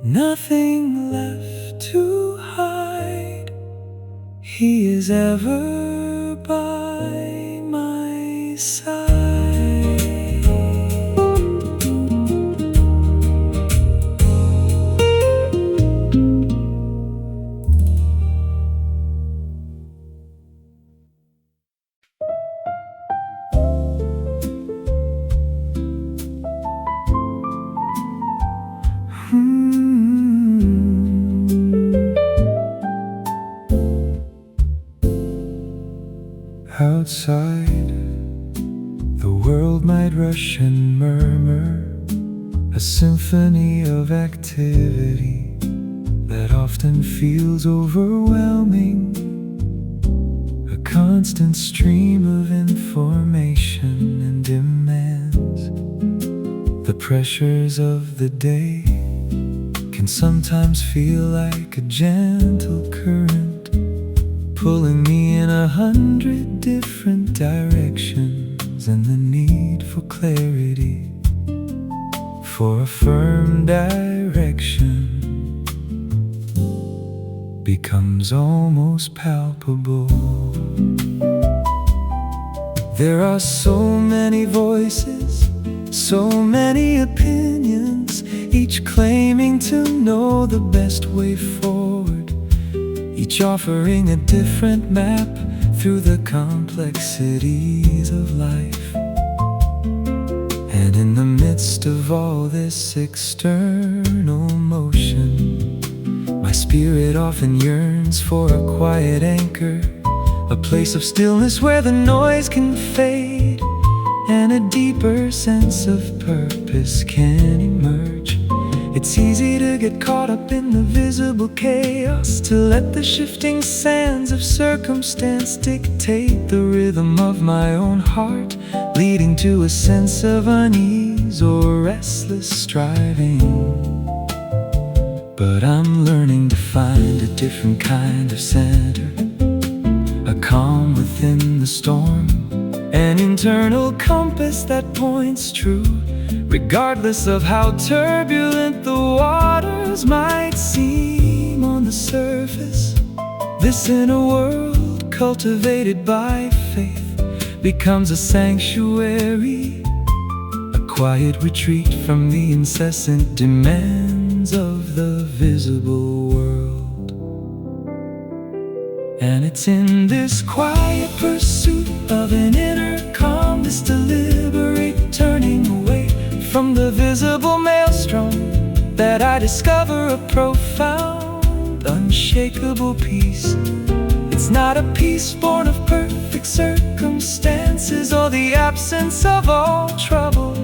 nothing left to hide. He is ever by my side. Outside, the world might rush and murmur, a symphony of activity that often feels overwhelming, a constant stream of information and demands. The pressures of the day can sometimes feel like a gentle current, pulling me in 100 different directions, and the need for clarity, for a firm direction, becomes almost palpable. There are so many voices, so many opinions, each claiming to know the best way forward, each offering a different map through the complexities of life. And in the midst of all this external motion, my spirit often yearns for a quiet anchor, a place of stillness where the noise can fade and a deeper sense of purpose can emerge. It's easy to get caught up in the visible chaos, to let the shifting sands of circumstance dictate the rhythm of my own heart, leading to a sense of unease or restless striving. But I'm learning to find a different kind of center, a calm within the storm, an internal compass that points true, regardless of how turbulent the waters might seem on the surface. This inner world, cultivated by faith, becomes a sanctuary, a quiet retreat from the incessant demands of the visible world. And it's in this quiet pursuit of an inner calm, this deliberate turning away from the visible maelstrom, that I discover a profound, unshakable peace. It's not a peace born of perfect circumstances or the absence of all trouble.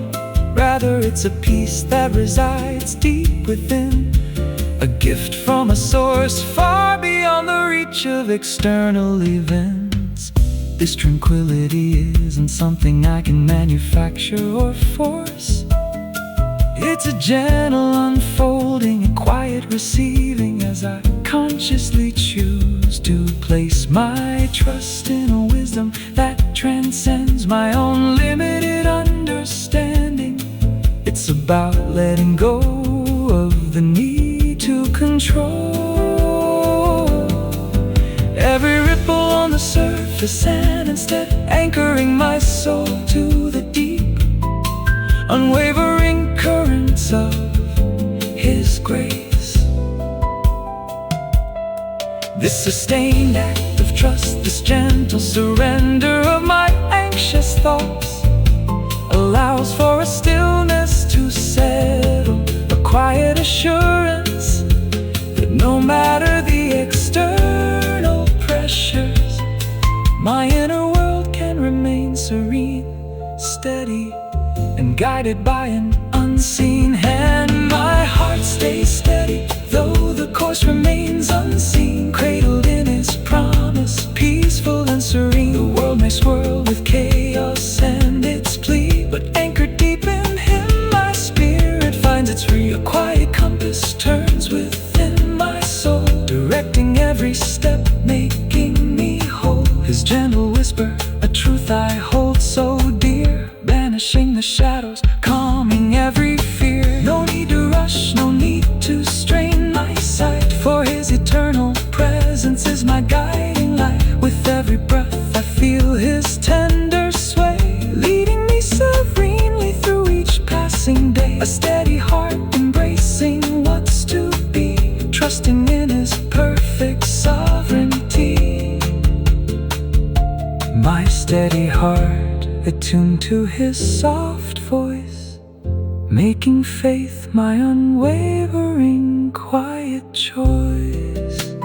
Rather, it's a peace that resides deep within, a gift from a source far beyond the reach of external events. This tranquility isn't something I can manufacture or force. It's a gentle unfolding, a quiet receiving, as I consciously choose to place my trust in a wisdom that transcends my own limited understanding. It's about letting go of the need to control every ripple on the surface, and instead anchoring my soul to the deep, unwavering currents of His grace. This sustained act of trust, this gentle surrender of my anxious thoughts, allows for a stillness to settle, a quiet assurance that no matter the external pressures, my inner world can remain serene, steady, and guided by an unseen hand. My heart stays steady, though the course remains unseen, cradled in His promise, peaceful and serene. The world may swirl with chaos and its plea, but anchored deep in Him, my spirit finds its free. A quiet compass turns within my soul, directing every step, making me whole. His gentle whisper, a truth I hold so dear, banishing the shadows, calming every fear. No need to rush, no need to strain my sight, for His eternal presence is my guiding light. With every breath I feel His tender sway, leading me serenely through each passing day. A steady heart embracing what's to be, trusting in His perfect sovereignty. My steady heart attuned to His soft voice, making faith my unwavering quiet choice.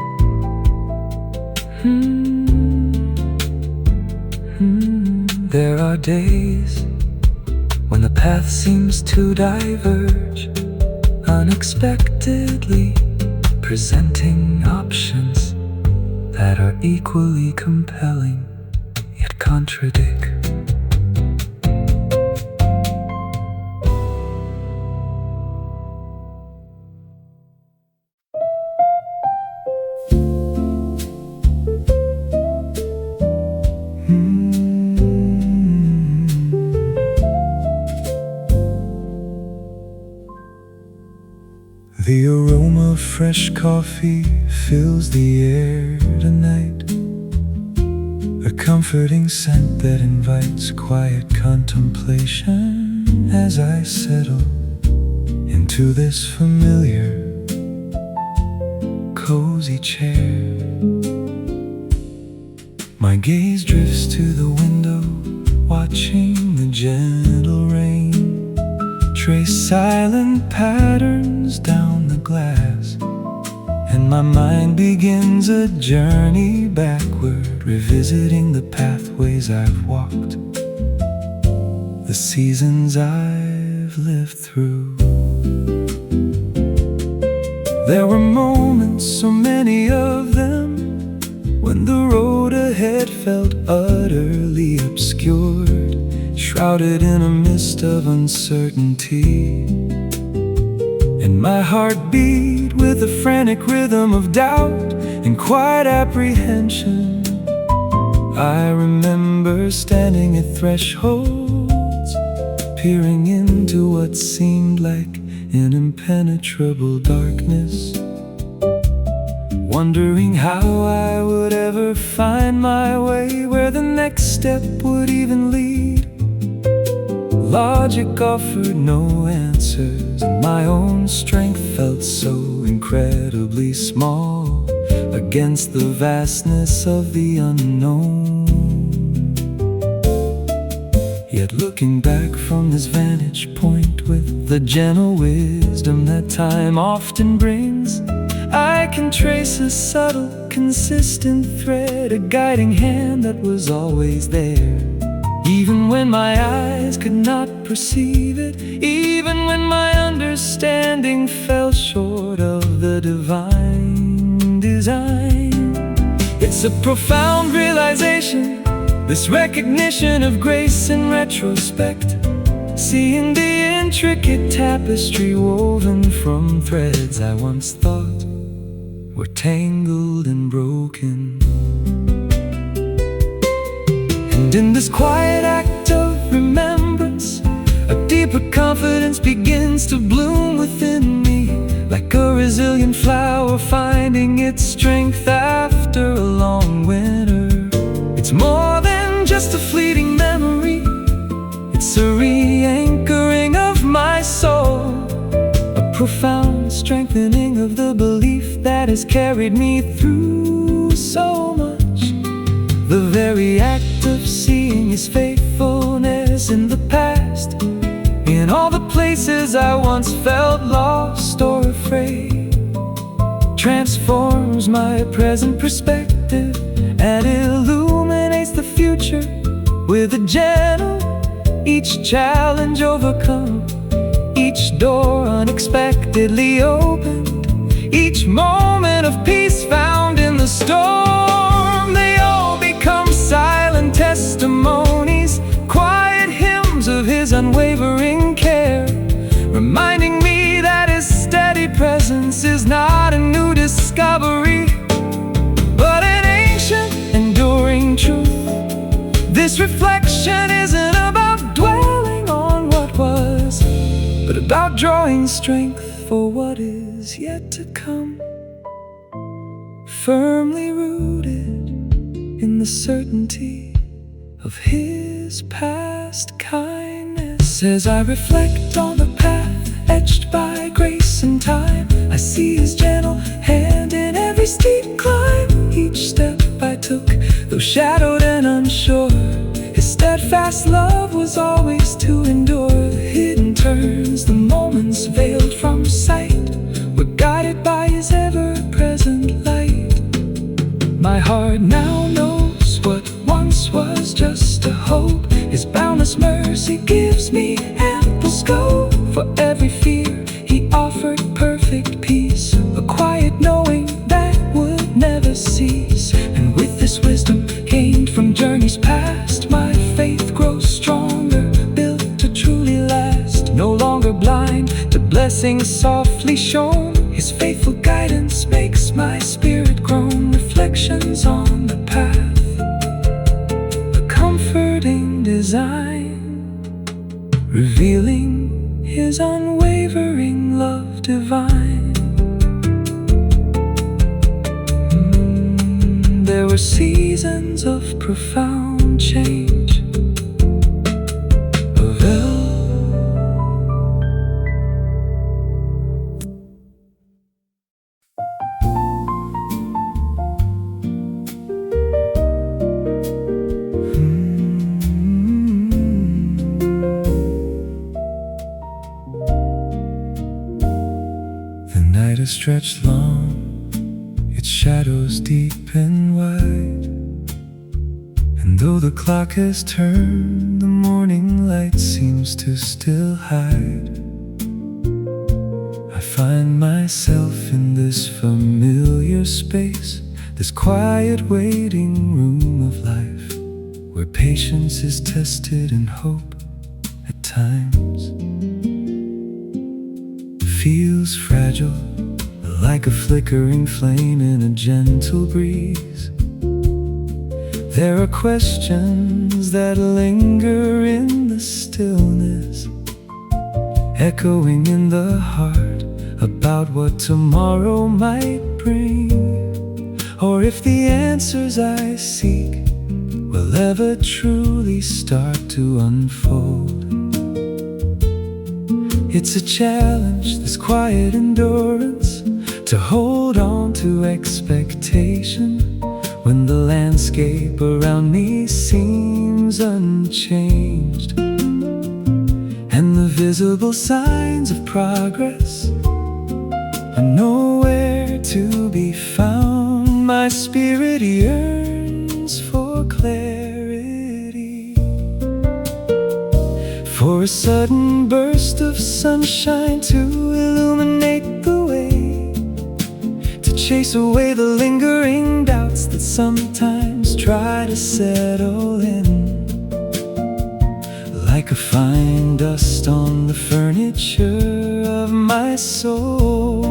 There are days when the path seems to diverge, unexpectedly presenting options that are equally compelling, yet contradict. fresh coffee fills the air tonight, a comforting scent that invites quiet contemplation as I settle into this familiar, cozy chair. My gaze drifts to the window, watching the gentle rain trace silent patterns down the glass, and my mind begins a journey backward, revisiting the pathways I've walked, the seasons I've lived through. There were moments, so many of them, when the road ahead felt utterly obscured, shrouded in a mist of uncertainty, and my heart beat with a frantic rhythm of doubt and quiet apprehension. I remember standing at thresholds, peering into what seemed like an impenetrable darkness, wondering how I would ever find my way, where the next step would even lead. Logic offered no answers, and my own strength felt so incredibly small against the vastness of the unknown. Yet looking back from this vantage point with the gentle wisdom that time often brings, I can trace a subtle, consistent thread, a guiding hand that was always there. Even when my eyes could not perceive it, even when my understanding fell short of the divine design. It's a profound realization, this recognition of grace in retrospect, seeing the intricate tapestry woven from threads I once thought were tangled and broken. And in this quiet act of remembrance, a deeper confidence begins to bloom within me, like a resilient flower finding its strength after a long winter. It's more than just a fleeting memory, it's a re-anchoring of my soul, a profound strengthening of the belief that has carried me through so much. The very act of seeing His faithfulness in the past, in all the places I once felt lost or afraid, transforms my present perspective and illuminates the future with a gentle, each challenge overcome, each door unexpectedly opened, each moment of peace found in the storm. They all become silent testimonies, quiet hymns of His unwavering care, reminding me that His steady presence is not a new discovery, but an ancient, enduring truth. This reflection isn't about dwelling on what was, but about drawing strength for what is yet to come, firmly rooted in the certainty of His past kindness. As I reflect on the path etched by grace and time, I see His gentle hand in every steep climb. Each step I took, though shadowed and unsure, His steadfast love was always to endure. The hidden turns, the moments veiled from sight, were guided by His ever-present light. My heart now knows what once was just a hope. His boundless mercy gives me ample scope. For every fear He offered perfect peace, a quiet knowing that would never cease. And with this wisdom gained from journeys past, my faith grows stronger, built to truly last. No longer blind to blessings softly shown, His faithful guidance makes my spirit groan. Reflections on the path, a comforting design, revealing His unwavering love divine. for seasons of profound change. The night is stretched long, its shadows deep and wide, and though the clock has turned, the morning light seems to still hide. I find myself in this familiar space, this quiet waiting room of life, where patience is tested and hope at times feels fragile, like a flickering flame in a gentle breeze. There are questions that linger in the stillness, echoing in the heart about what tomorrow might bring, or if the answers I seek will ever truly start to unfold. It's a challenge, this quiet endurance, to hold on to expectation when the landscape around me seems unchanged, and the visible signs of progress are nowhere to be found. My spirit yearns for clarity, for a sudden burst of sunshine to illuminate the way, to chase away the lingering doubts that sometimes try to settle in, like a fine dust on the furniture of my soul.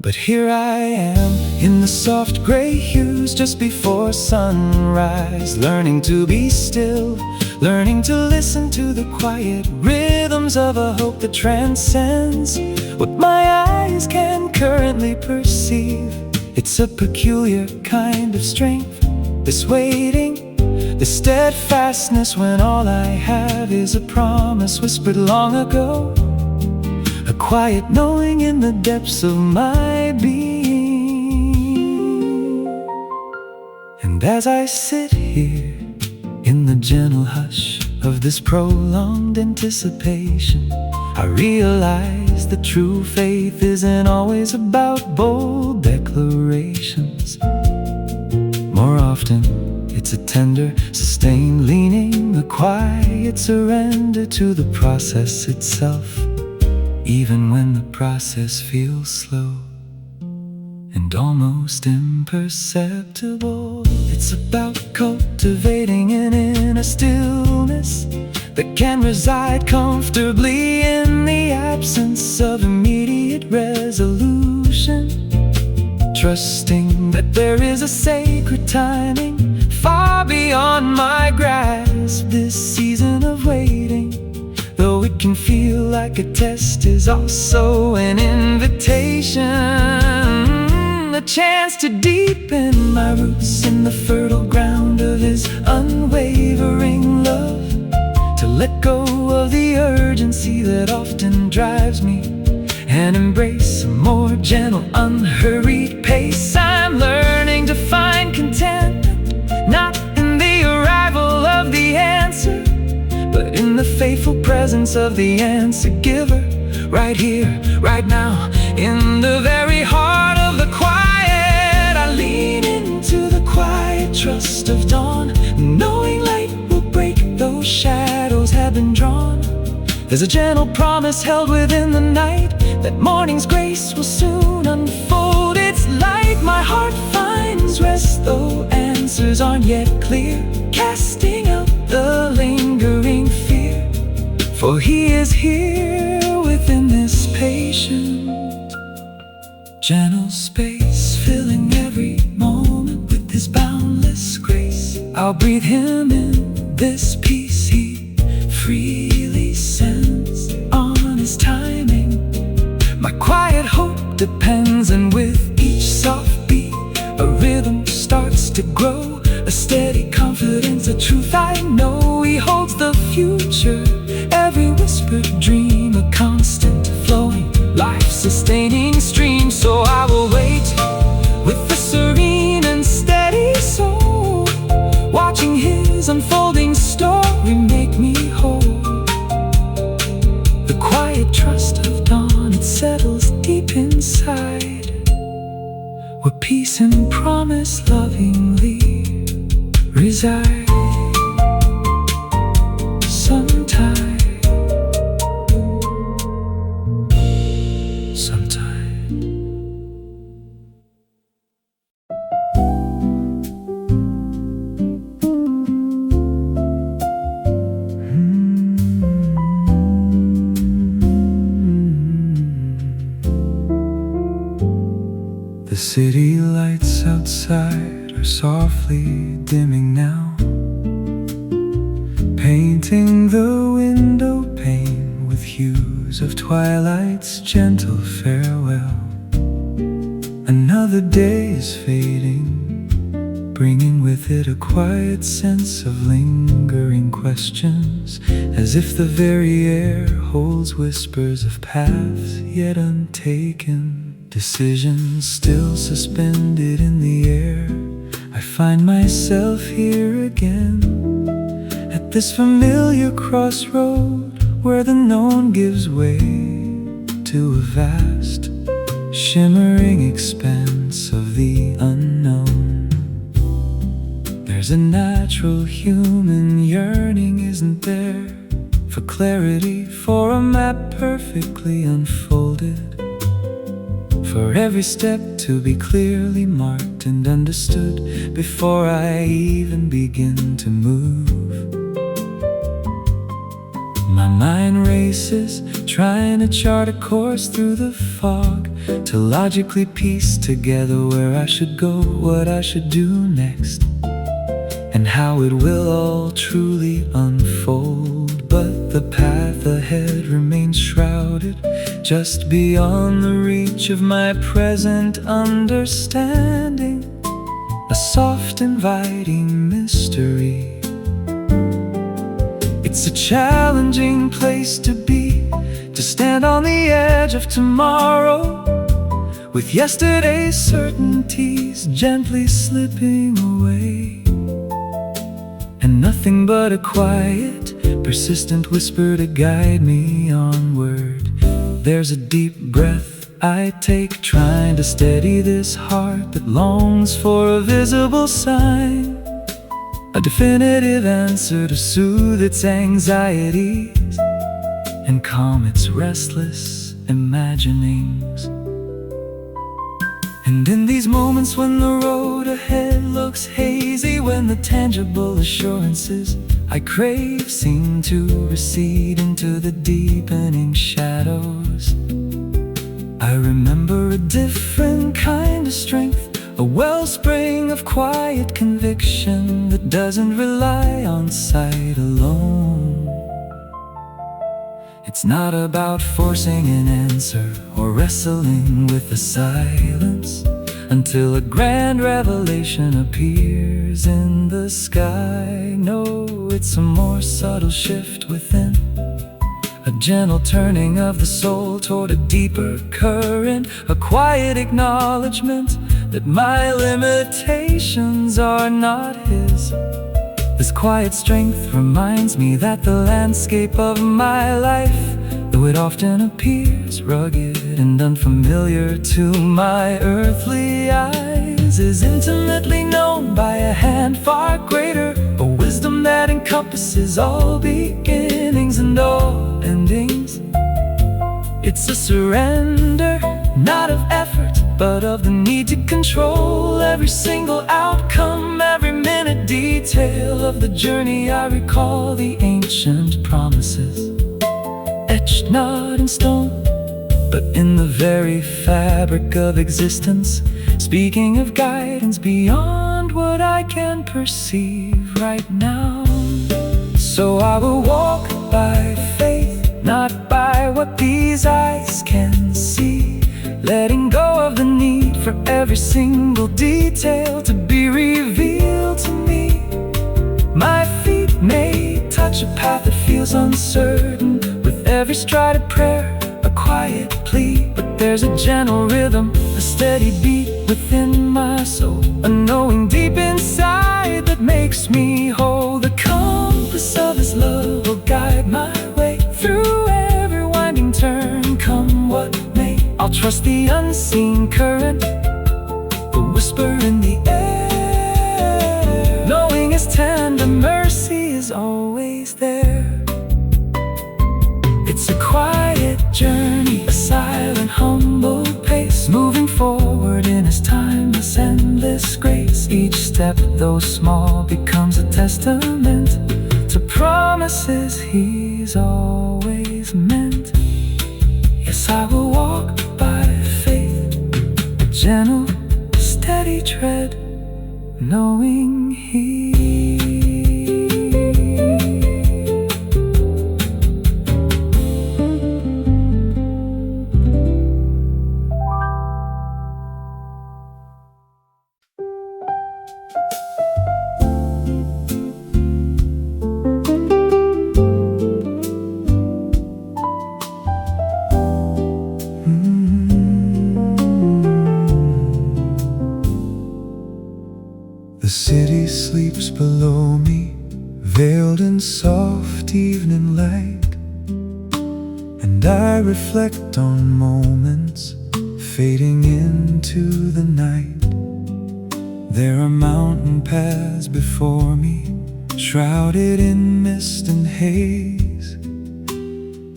But here I am, in the soft gray hues just before sunrise, learning to be still, learning to listen to the quiet rhythms of a hope that transcends what my eyes can currently perceive. It's a peculiar kind of strength, this waiting, this steadfastness when all I have is a promise whispered long ago, a quiet knowing in the depths of my being. And as I sit here in the gentle hush of this prolonged anticipation, I realize that true faith isn't always about bold declarations. More often, it's a tender, sustained leaning, a quiet surrender to the process itself, even when the process feels slow and almost imperceptible. It's about cultivating an inner stillness that can reside comfortably in the absence of immediate resolution, trusting that there is a sacred timing far beyond my grasp. This season of waiting, though it can feel like a test, is also an invitation, a chance to deepen my roots in the fertile ground of His unwavering love, to let go of the urgency that often drives me and embrace a more gentle, unhurried pace. I'm learning to find contentment, not in the arrival of the answer, but in the faithful presence of the answer giver, right here, right now, in the very heart of the quiet. I lean into the quiet trust of dawn, knowing light will break those shadows have been drawn. There's a gentle promise held within the night that morning's grace will soon unfold its light. My heart finds rest though answers aren't yet clear, casting out the lingering fear, for He is here within this patient, gentle space, filling every moment with His boundless grace. I'll breathe Him in this peace He freely sends on His timing. My quiet hope depends, and with each soft beat, a rhythm to grow, a steady confidence, a truth I know. He holds the future, every whispered dream, a constant flowing, life-sustaining stream. So I will wait with a serene and steady soul, watching his unfolding story make me whole. The quiet trust of dawn, it settles deep inside, where peace and promise lovingly reside. Sometime, the city lights outside are softly dimming now, painting the window pane with hues of twilight's gentle farewell. Another day is fading, bringing with it a quiet sense of lingering questions, as if the very air holds whispers of paths yet untaken, decisions still suspended in the air. I find myself here again, at this familiar crossroad, where the known gives way to a vast, shimmering expanse of the unknown. There's a natural human yearning, isn't there, for clarity, for a map perfectly unfolded, for every step to be clearly marked and understood before I even begin to move. My mind races, trying to chart a course through the fog, to logically piece together where I should go, what I should do next, and how it will all truly unfold. But the path ahead remains shrouded, just beyond the reach of my present understanding, a soft inviting mystery. It's a challenging place to be, to stand on the edge of tomorrow, with yesterday's certainties gently slipping away, and nothing but a quiet, persistent whisper to guide me onward. There's a deep breath I take, trying to steady this heart that longs for a visible sign, a definitive answer to soothe its anxieties and calm its restless imaginings. And in these moments when the road ahead looks hazy, when the tangible assurances I crave seem to recede into the deepening shadows, I remember a different kind of strength, a wellspring of quiet conviction that doesn't rely on sight alone. It's not about forcing an answer or wrestling with the silence, until a grand revelation appears in the sky. No, it's a more subtle shift within, a gentle turning of the soul toward a deeper current, a quiet acknowledgement that my limitations are not his. This quiet strength reminds me that the landscape of my life, though it often appears rugged and unfamiliar to my earthly eyes, is intimately known by a hand far greater, a wisdom that encompasses all beginnings and all endings. It's a surrender, not of effort, but of the need to control every single outcome, every minute detail of the journey. I recall the ancient promises, etched not in stone, but in the very fabric of existence, speaking of guidance beyond what I can perceive right now. So I will walk by faith, not by what these eyes can see, letting go of the need for every single detail to be revealed to me. My feet may touch a path that feels uncertain, with every stride a prayer, a quiet plea. But there's a gentle rhythm, a steady beat within my soul, a knowing deep inside that makes me whole. The compass of His love will guide my way through every winding turn, come what may. I'll trust the unseen current, the whisper in the air, knowing His tender mercy is always there. It's a quiet journey, a silent, humble pace, moving forward in His timeless, endless grace. Each step, though small, becomes a testament to promises He's always meant. Yes, I will walk by faith, a gentle, steady tread, knowing He. The city sleeps below me, veiled in soft evening light, and I reflect on moments fading into the night. There are mountain paths before me, shrouded in mist and haze,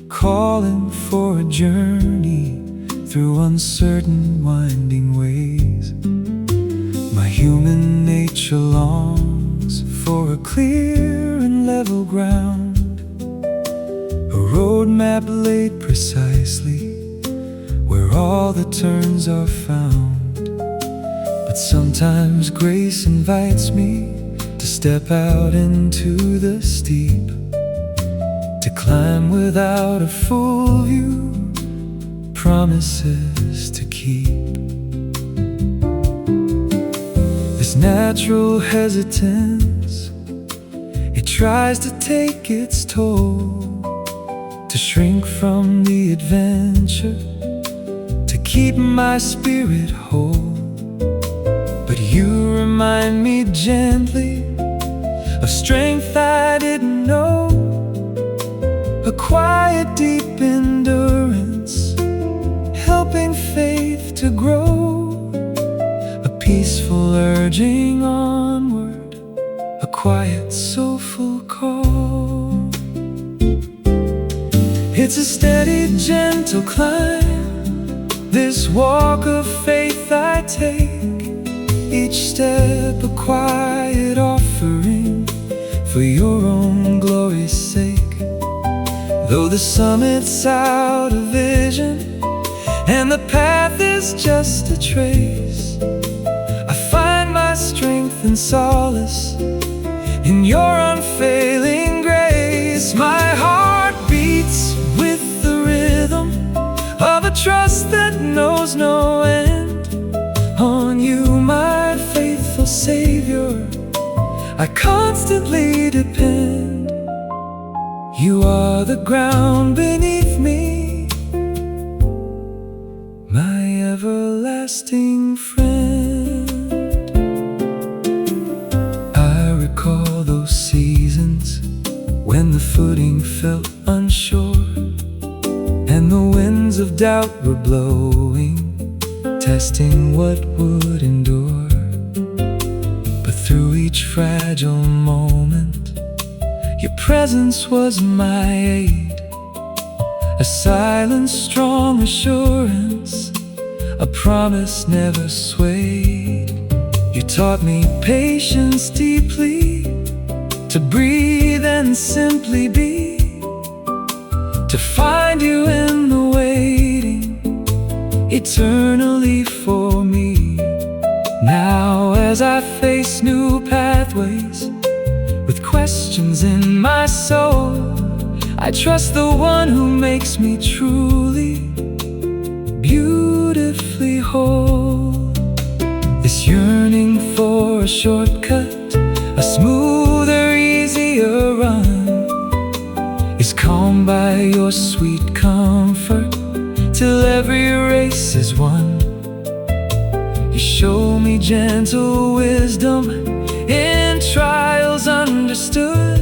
calling for a journey through uncertain winding ways. My human nature longs for a clear and level ground, a road map laid precisely where all the turns are found. But sometimes grace invites me to step out into the steep, to climb without a full view, promises to keep. This natural hesitance, it tries to take its toll, to shrink from the adventure, to keep my spirit whole. But you remind me gently of strength I didn't know, a quiet, deep endurance, helping faith to grow. Peaceful urging onward, a quiet, soulful call. It's a steady, gentle climb, this walk of faith I take, each step a quiet offering for your own glory's sake. Though the summit's out of vision and the path is just a trace, strength and solace in your unfailing grace. My heart beats with the rhythm of a trust that knows no end. On you, my faithful Savior, I constantly depend. You are the ground beneath me, my everlasting friend. Recall those seasons when the footing felt unsure, and the winds of doubt were blowing, testing what would endure. But through each fragile moment, your presence was my aid, a silent, strong assurance, a promise never swayed. You taught me patience deeply, to breathe and simply be, to find you in the waiting, eternally for me. Now as I face new pathways, with questions in my soul, I trust the one who makes me truly, beautifully whole. This yearning for a shortcut, a smoother, easier run, is calmed by your sweet comfort, till every race is won. You show me gentle wisdom in trials understood,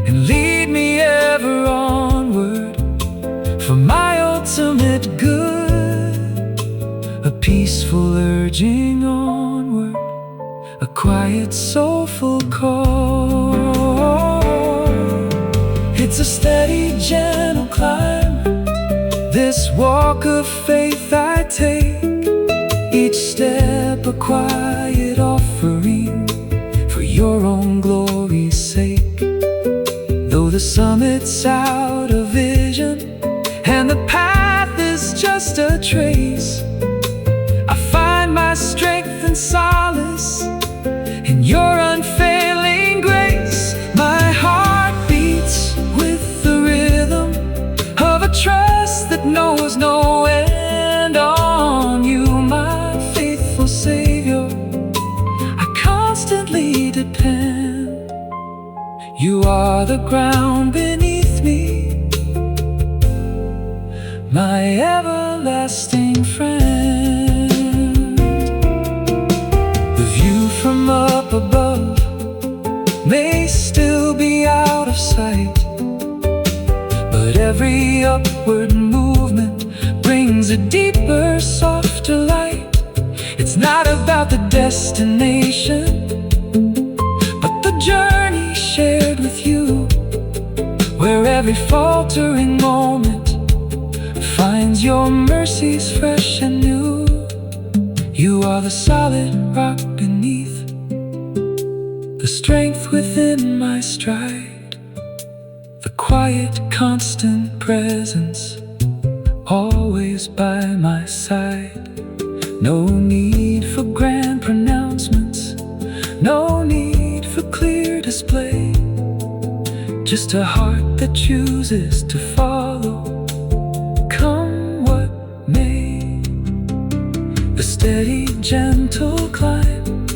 and lead me ever onward for my ultimate good. A peaceful urging onward, a quiet soulful call. It's a steady gentle climb, this walk of faith I take, each step a quiet offering for your own glory's sake. Though the summit's out of vision and the path is just a trace, I find my strength and solace in your unfailing grace. My heart beats with the rhythm of a trust that knows no end. On you, my faithful Savior, I constantly depend. You are the ground beneath me, my everlasting friend. The view from up above may still be out of sight, but every upward movement brings a deeper, softer light. It's not about the destination, but the journey shared with you, where every faltering moment finds your mercies fresh and new. You are the solid rock beneath, the strength within my stride, the quiet, constant presence always by my side. No need for grand pronouncements, no need for clear display, just a heart that chooses to follow, come what may. The steady, gentle climb,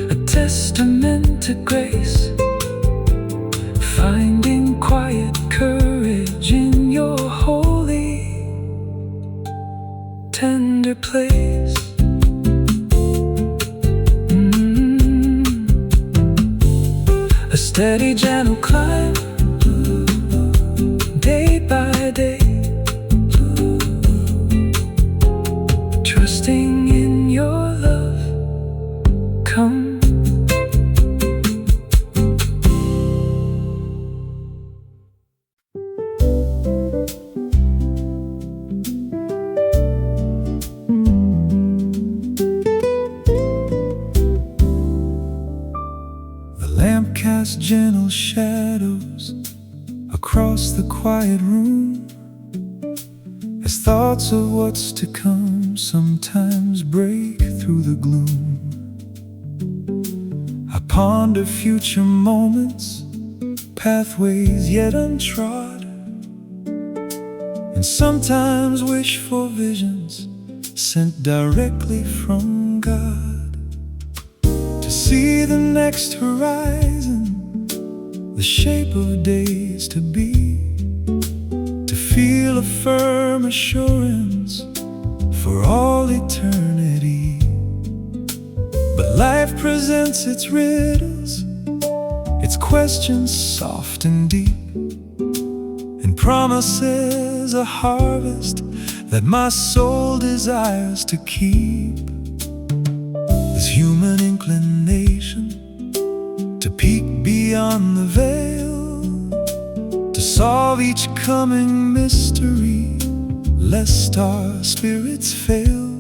a testament to grace, finding quiet courage in your holy, tender place. A steady, gentle climb, day by day, trusting in your love. Come. Lamp casts gentle shadows across the quiet room, as thoughts of what's to come sometimes break through the gloom. I ponder future moments, pathways yet untrod, and sometimes wish for visions sent directly from God. See the next horizon, the shape of days to be, to feel a firm assurance for all eternity. But life presents its riddles, its questions soft and deep, and promises a harvest that my soul desires to keep. This human inclination to peek beyond the veil, to solve each coming mystery, lest our spirits fail.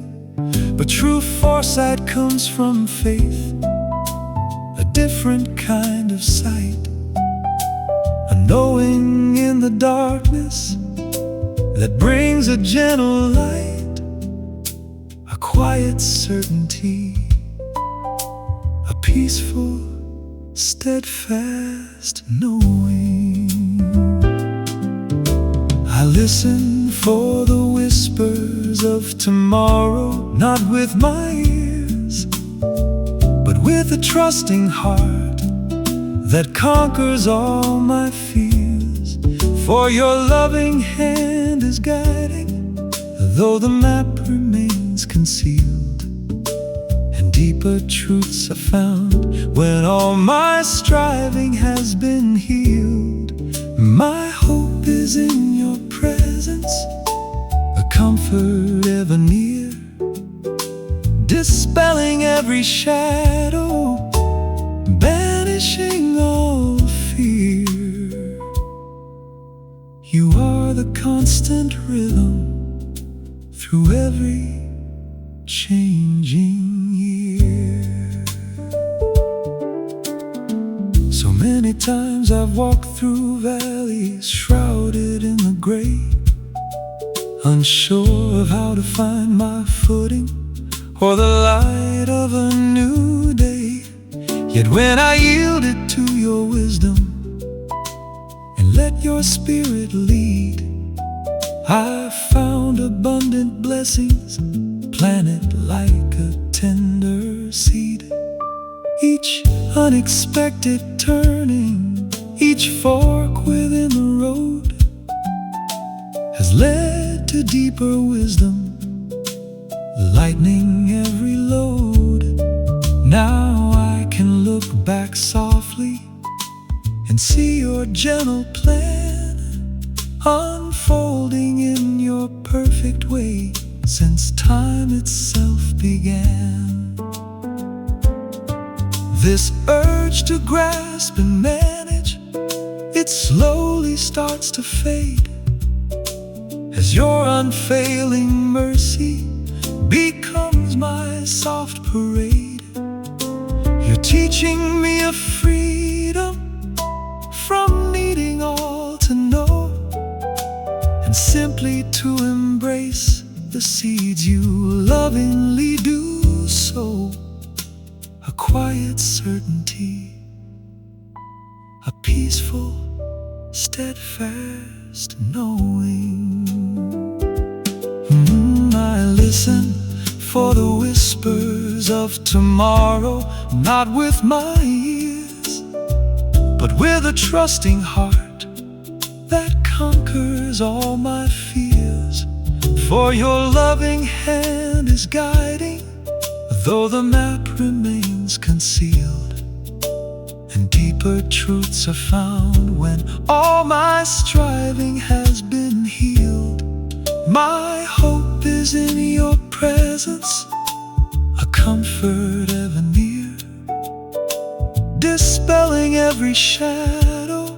But true foresight comes from faith, a different kind of sight, a knowing in the darkness that brings a gentle light, a quiet certainty, a peaceful, steadfast knowing. I listen for the whispers of tomorrow, not with my ears, but with a trusting heart that conquers all my fears. For your loving hand is guiding, though the map remains concealed, and deeper truths are found when all my striving has been healed. My hope is in your presence, a comfort ever near, dispelling every shadow, banishing all fear. You are the constant rhythm through every changing year. So many times I've walked through valleys shrouded in the gray, unsure of how to find my footing or the light of a new day. Yet when I yielded to your wisdom and let your spirit lead, I found abundant blessings planted like a tender seed. Each unexpected turning, each fork within the road has led to deeper wisdom, lightening every load. Now I can look back softly and see your gentle plan unfolding in your perfect way since time itself began. This urge to grasp and manage, it slowly starts to fade as your unfailing mercy becomes my soft parade. You're teaching me a freedom from needing all to know, and simply to embrace the seeds you lovingly do sow. A quiet certainty, a peaceful, steadfast knowing. I listen for the whispers of tomorrow, not with my ears, but with a trusting heart that conquers all my fears. For your loving hand is guiding, though the map remains concealed, and deeper truths are found when all my striving has been healed. My hope is in your presence, a comfort ever near, dispelling every shadow,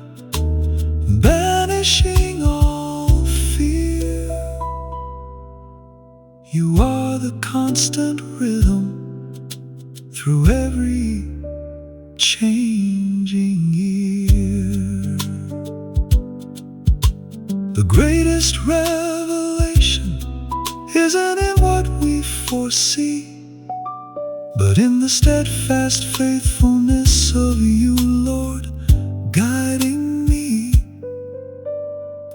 banishing all fear. You are the constant rhythm through every changing year. The greatest revelation isn't in what we foresee, but in the steadfast faithfulness of you, Lord, guiding me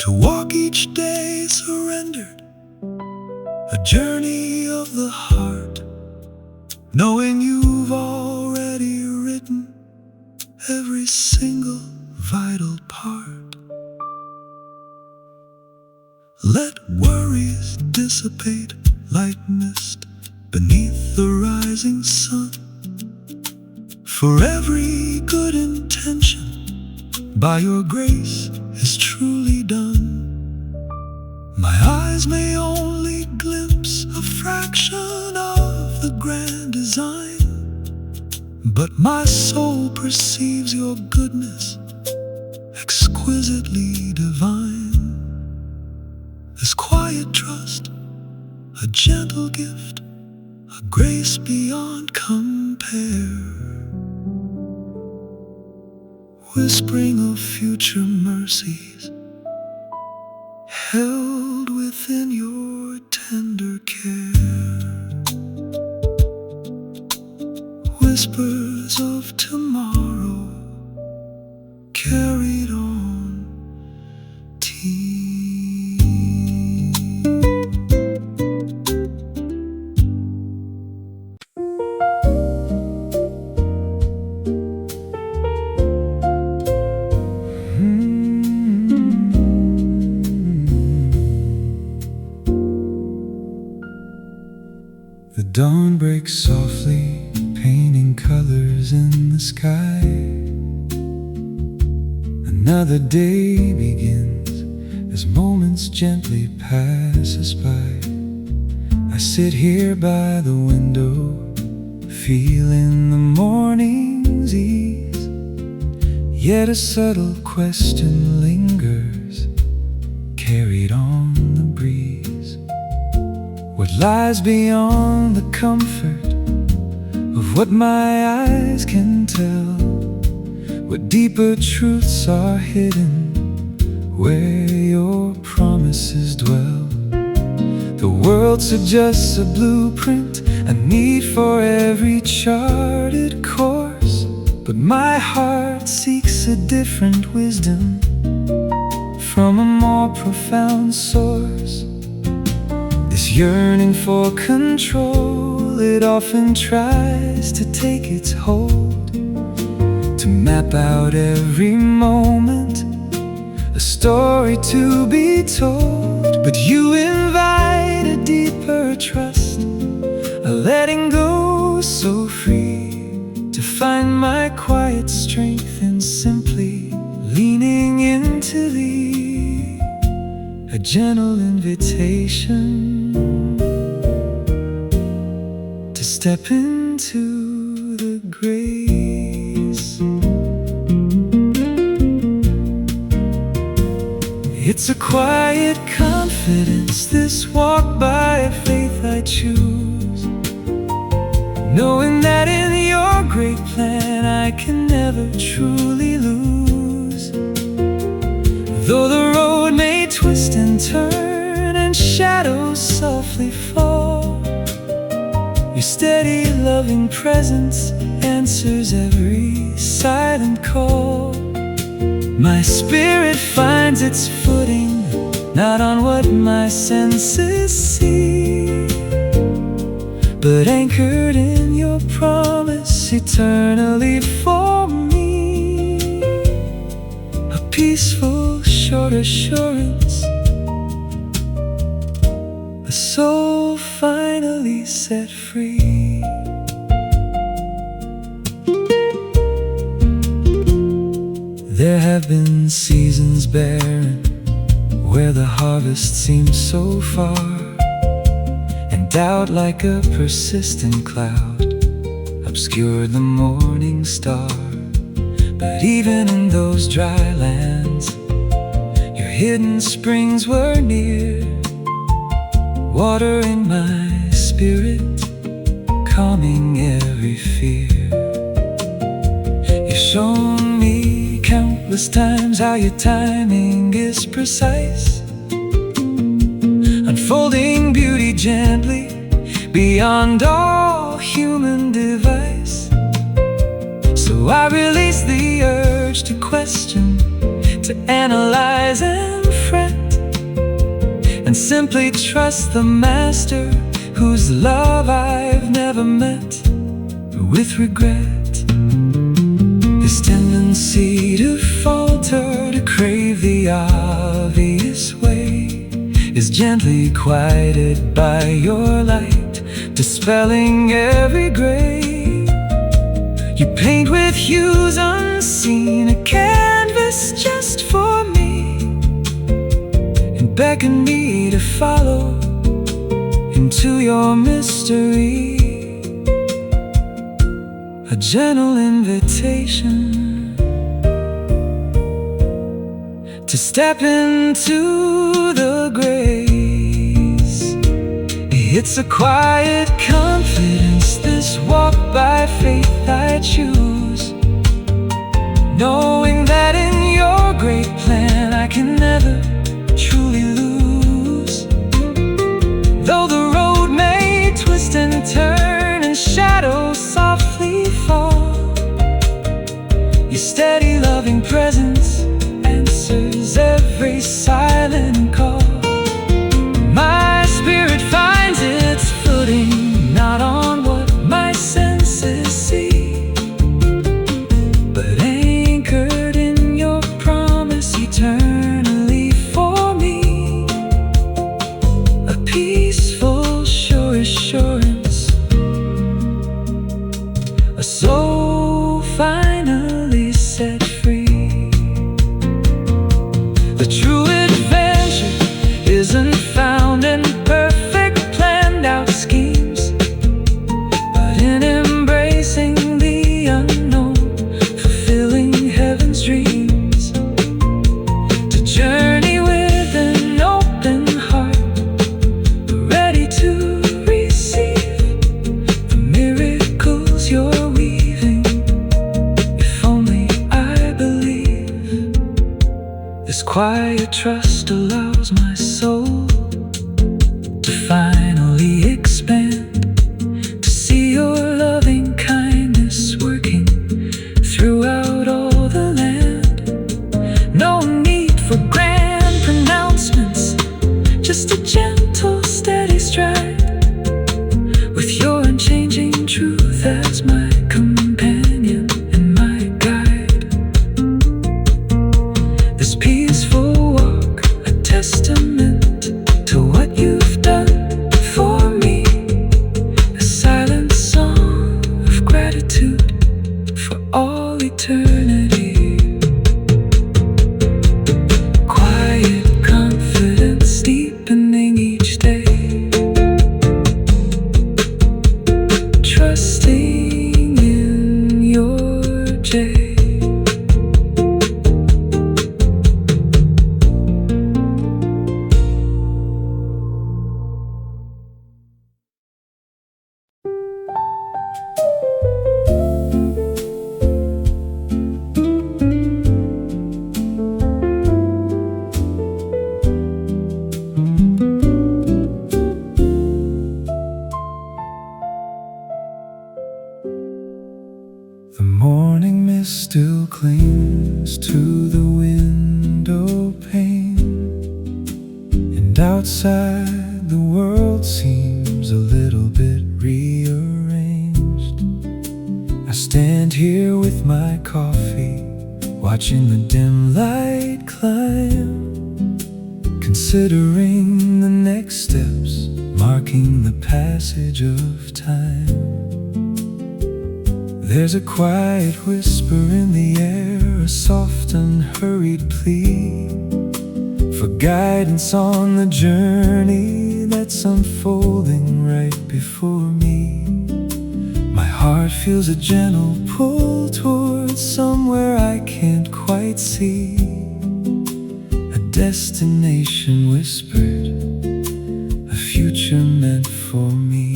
to walk each day surrendered, a journey of the heart, knowing you've already written every single vital part. Let worries dissipate like mist beneath the rising sun, for every good intention by your grace is truly done. My eyes may only glimpse a fraction of the grand design, but my soul perceives your goodness exquisitely divine. This quiet trust, a gentle gift, a grace beyond compare, whispering of future mercies, held within your tender care. Whispers of tomorrow, carried on, teach. dawn breaks softly, painting colors in the sky. Another day begins as moments gently pass us by. I sit here by the window, feeling the morning's ease. Yet a subtle question lingers, carried on the breeze. What lies beyond the comfort of what my eyes can tell? What deeper truths are hidden where your promises dwell? The world suggests a blueprint, a need for every charted course. But my heart seeks a different wisdom from a more profound source. This yearning for control, it often tries to take its hold, to map out every moment, a story to be told. But you invite a deeper trust, a letting go so free, to find my quiet strength in simply leaning into thee. A gentle invitation to step into the grace. It's a quiet confidence, this walk by faith I choose, knowing that in your great plan I can never truly lose. Though the road may twist and turn and shadows softly fall, your steady loving presence answers every silent call. My spirit finds its footing, not on what my senses see, but anchored in your promise eternally for me. A peaceful, short assurance, a soul finally set free. There have been seasons barren, where the harvest seemed so far, and doubt like a persistent cloud obscured the morning star. But even in those dry lands, your hidden springs were near, watering my spirit, calming every fear. You've shown me countless times how your timing is precise, unfolding beauty gently beyond all human device. So I release the urge to question, to analyze and fret, and simply trust the master whose love I've never met with regret. This tendency to falter, to crave the obvious way, is gently quieted by your light, dispelling every gray. You paint with hues unseen, a canvas just for me, and beckon me to follow into your mystery. A gentle invitation to step into the grace. It's a quiet confidence, this walk by faith I choose, knowing that in your great plan I can never truly lose. Though the road may twist and turn and shadows softly fall, your steady loving presence answers every silent call. My spirit finds its footing, not on what my senses see, but anchored in your The true adventure isn't found in perfect planned out schemes, but in embracing the unknown, fulfilling heaven's dreams. To journey with an open heart, ready to receive the miracles you're weaving. If only I believe. This quiet trust allows my soul to finally expand, to see your loving kindness working throughout all the land. No need for grand pronouncements, just a gentle, steady stride, with your unchanging truth as my companion and my guide. This peaceful walk, a testament to what you've done for me, a silent song of gratitude for all eternity. Quiet confidence deepening each day, trusting in your J. The morning mist still clings to the window pane, and outside the world seems a little bit rearranged. I stand here with my coffee, watching the dim light climb, considering the next steps, marking the passage of time. There's a quiet whisper in the air, a soft unhurried plea for guidance on the journey that's unfolding right before me. My heart feels a gentle pull towards somewhere I can't quite see, a destination whispered, a future meant for me.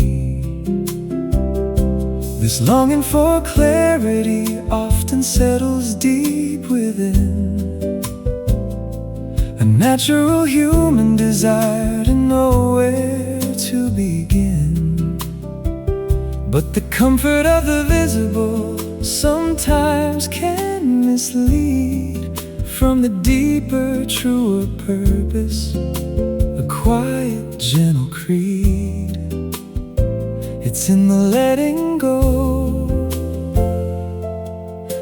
This longing for clarity often settles deep within, a natural human desire to know where to begin. But the comfort of the visible sometimes can mislead from the deeper, truer purpose, a quiet, gentle creed. It's in the letting go,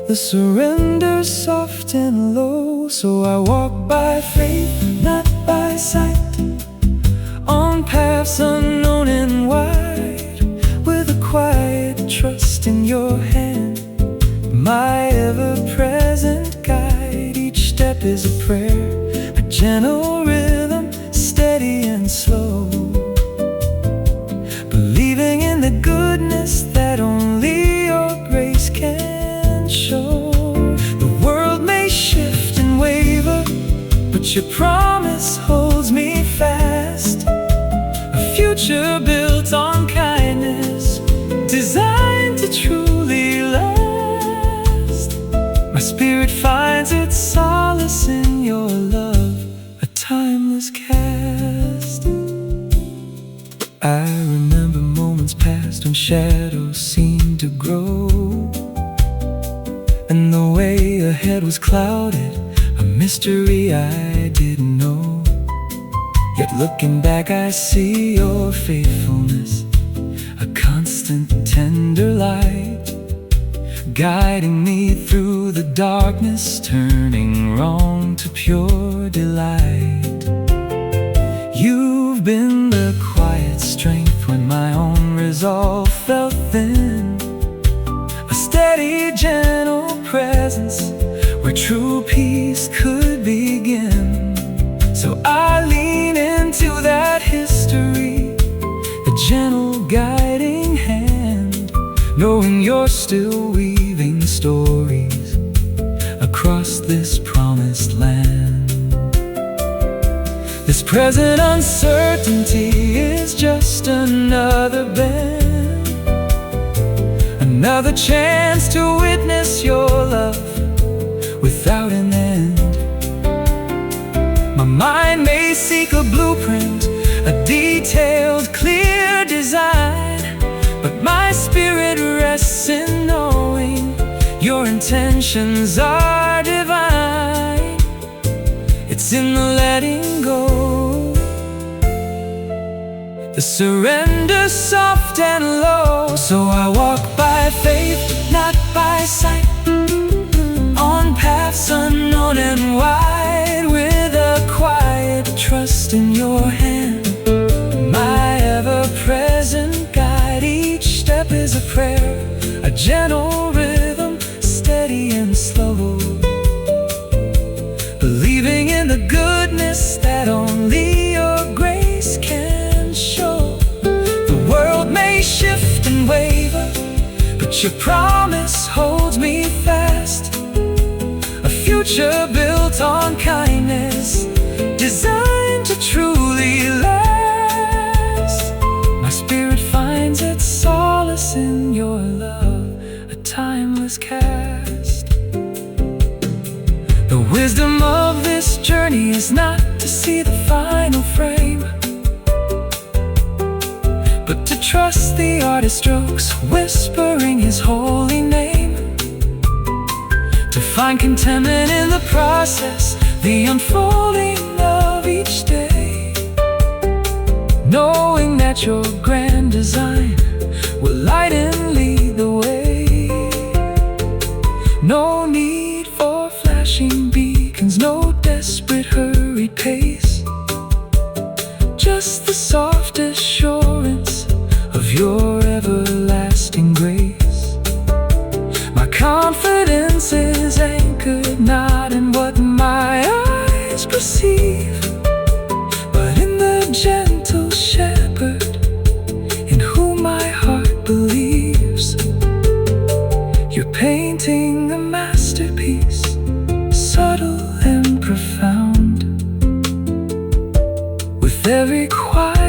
the surrender soft and low. So I walk by faith, not by sight, on paths unknown and wide, with a quiet trust in your hand, my ever-present guide. Each step is a prayer, a gentle rhythm, steady and slow, believing in the goodness that only your grace can show. The world may shift and waver, but your promise holds me fast, a future built on kindness, designed to truly last. My spirit finds its solace in your love, a timeless cast. I remember moments past when shadows seemed to grow, and the way ahead was clouded, a mystery I didn't know. Yet looking back I see your faithfulness, a constant tender light, guiding me through the darkness, turning wrong to pure delight. You've been the quiet strength when my own resolve felt thin, a steady, gentle presence where true peace could begin. still weaving stories across this promised land. This present uncertainty is just another bend, another chance to witness your love without an end. My mind may seek a blueprint, a detailed, clear design, but my spirit rests in knowing your intentions are divine. It's in the letting go, the surrender soft and low. So I walk by faith, not by sight, on paths unknown and wide, with a quiet trust in your hand, my ever-present guide. Each step is a prayer, a gentle rhythm, steady and slow, believing in the goodness that only your grace can show. The world may shift and waver, but your promise holds me fast, a future built on kindness, designed to truly last. My spirit finds its solace in your love, a timeless cast. The wisdom of this journey is not to see the final frame, but to trust the artist's strokes, whispering his holy name, to find contentment in the process, the unfolding of each day, knowing that your grand design will light and lead the way. No need for flashing beacons, no desperate hurried pace, just the soft assurance of your everlasting grace. My confidence is anchored not in what my eyes perceive, but in the gentle shepherd in whom my heart believes. You're painting a masterpiece, subtle and profound, with every quiet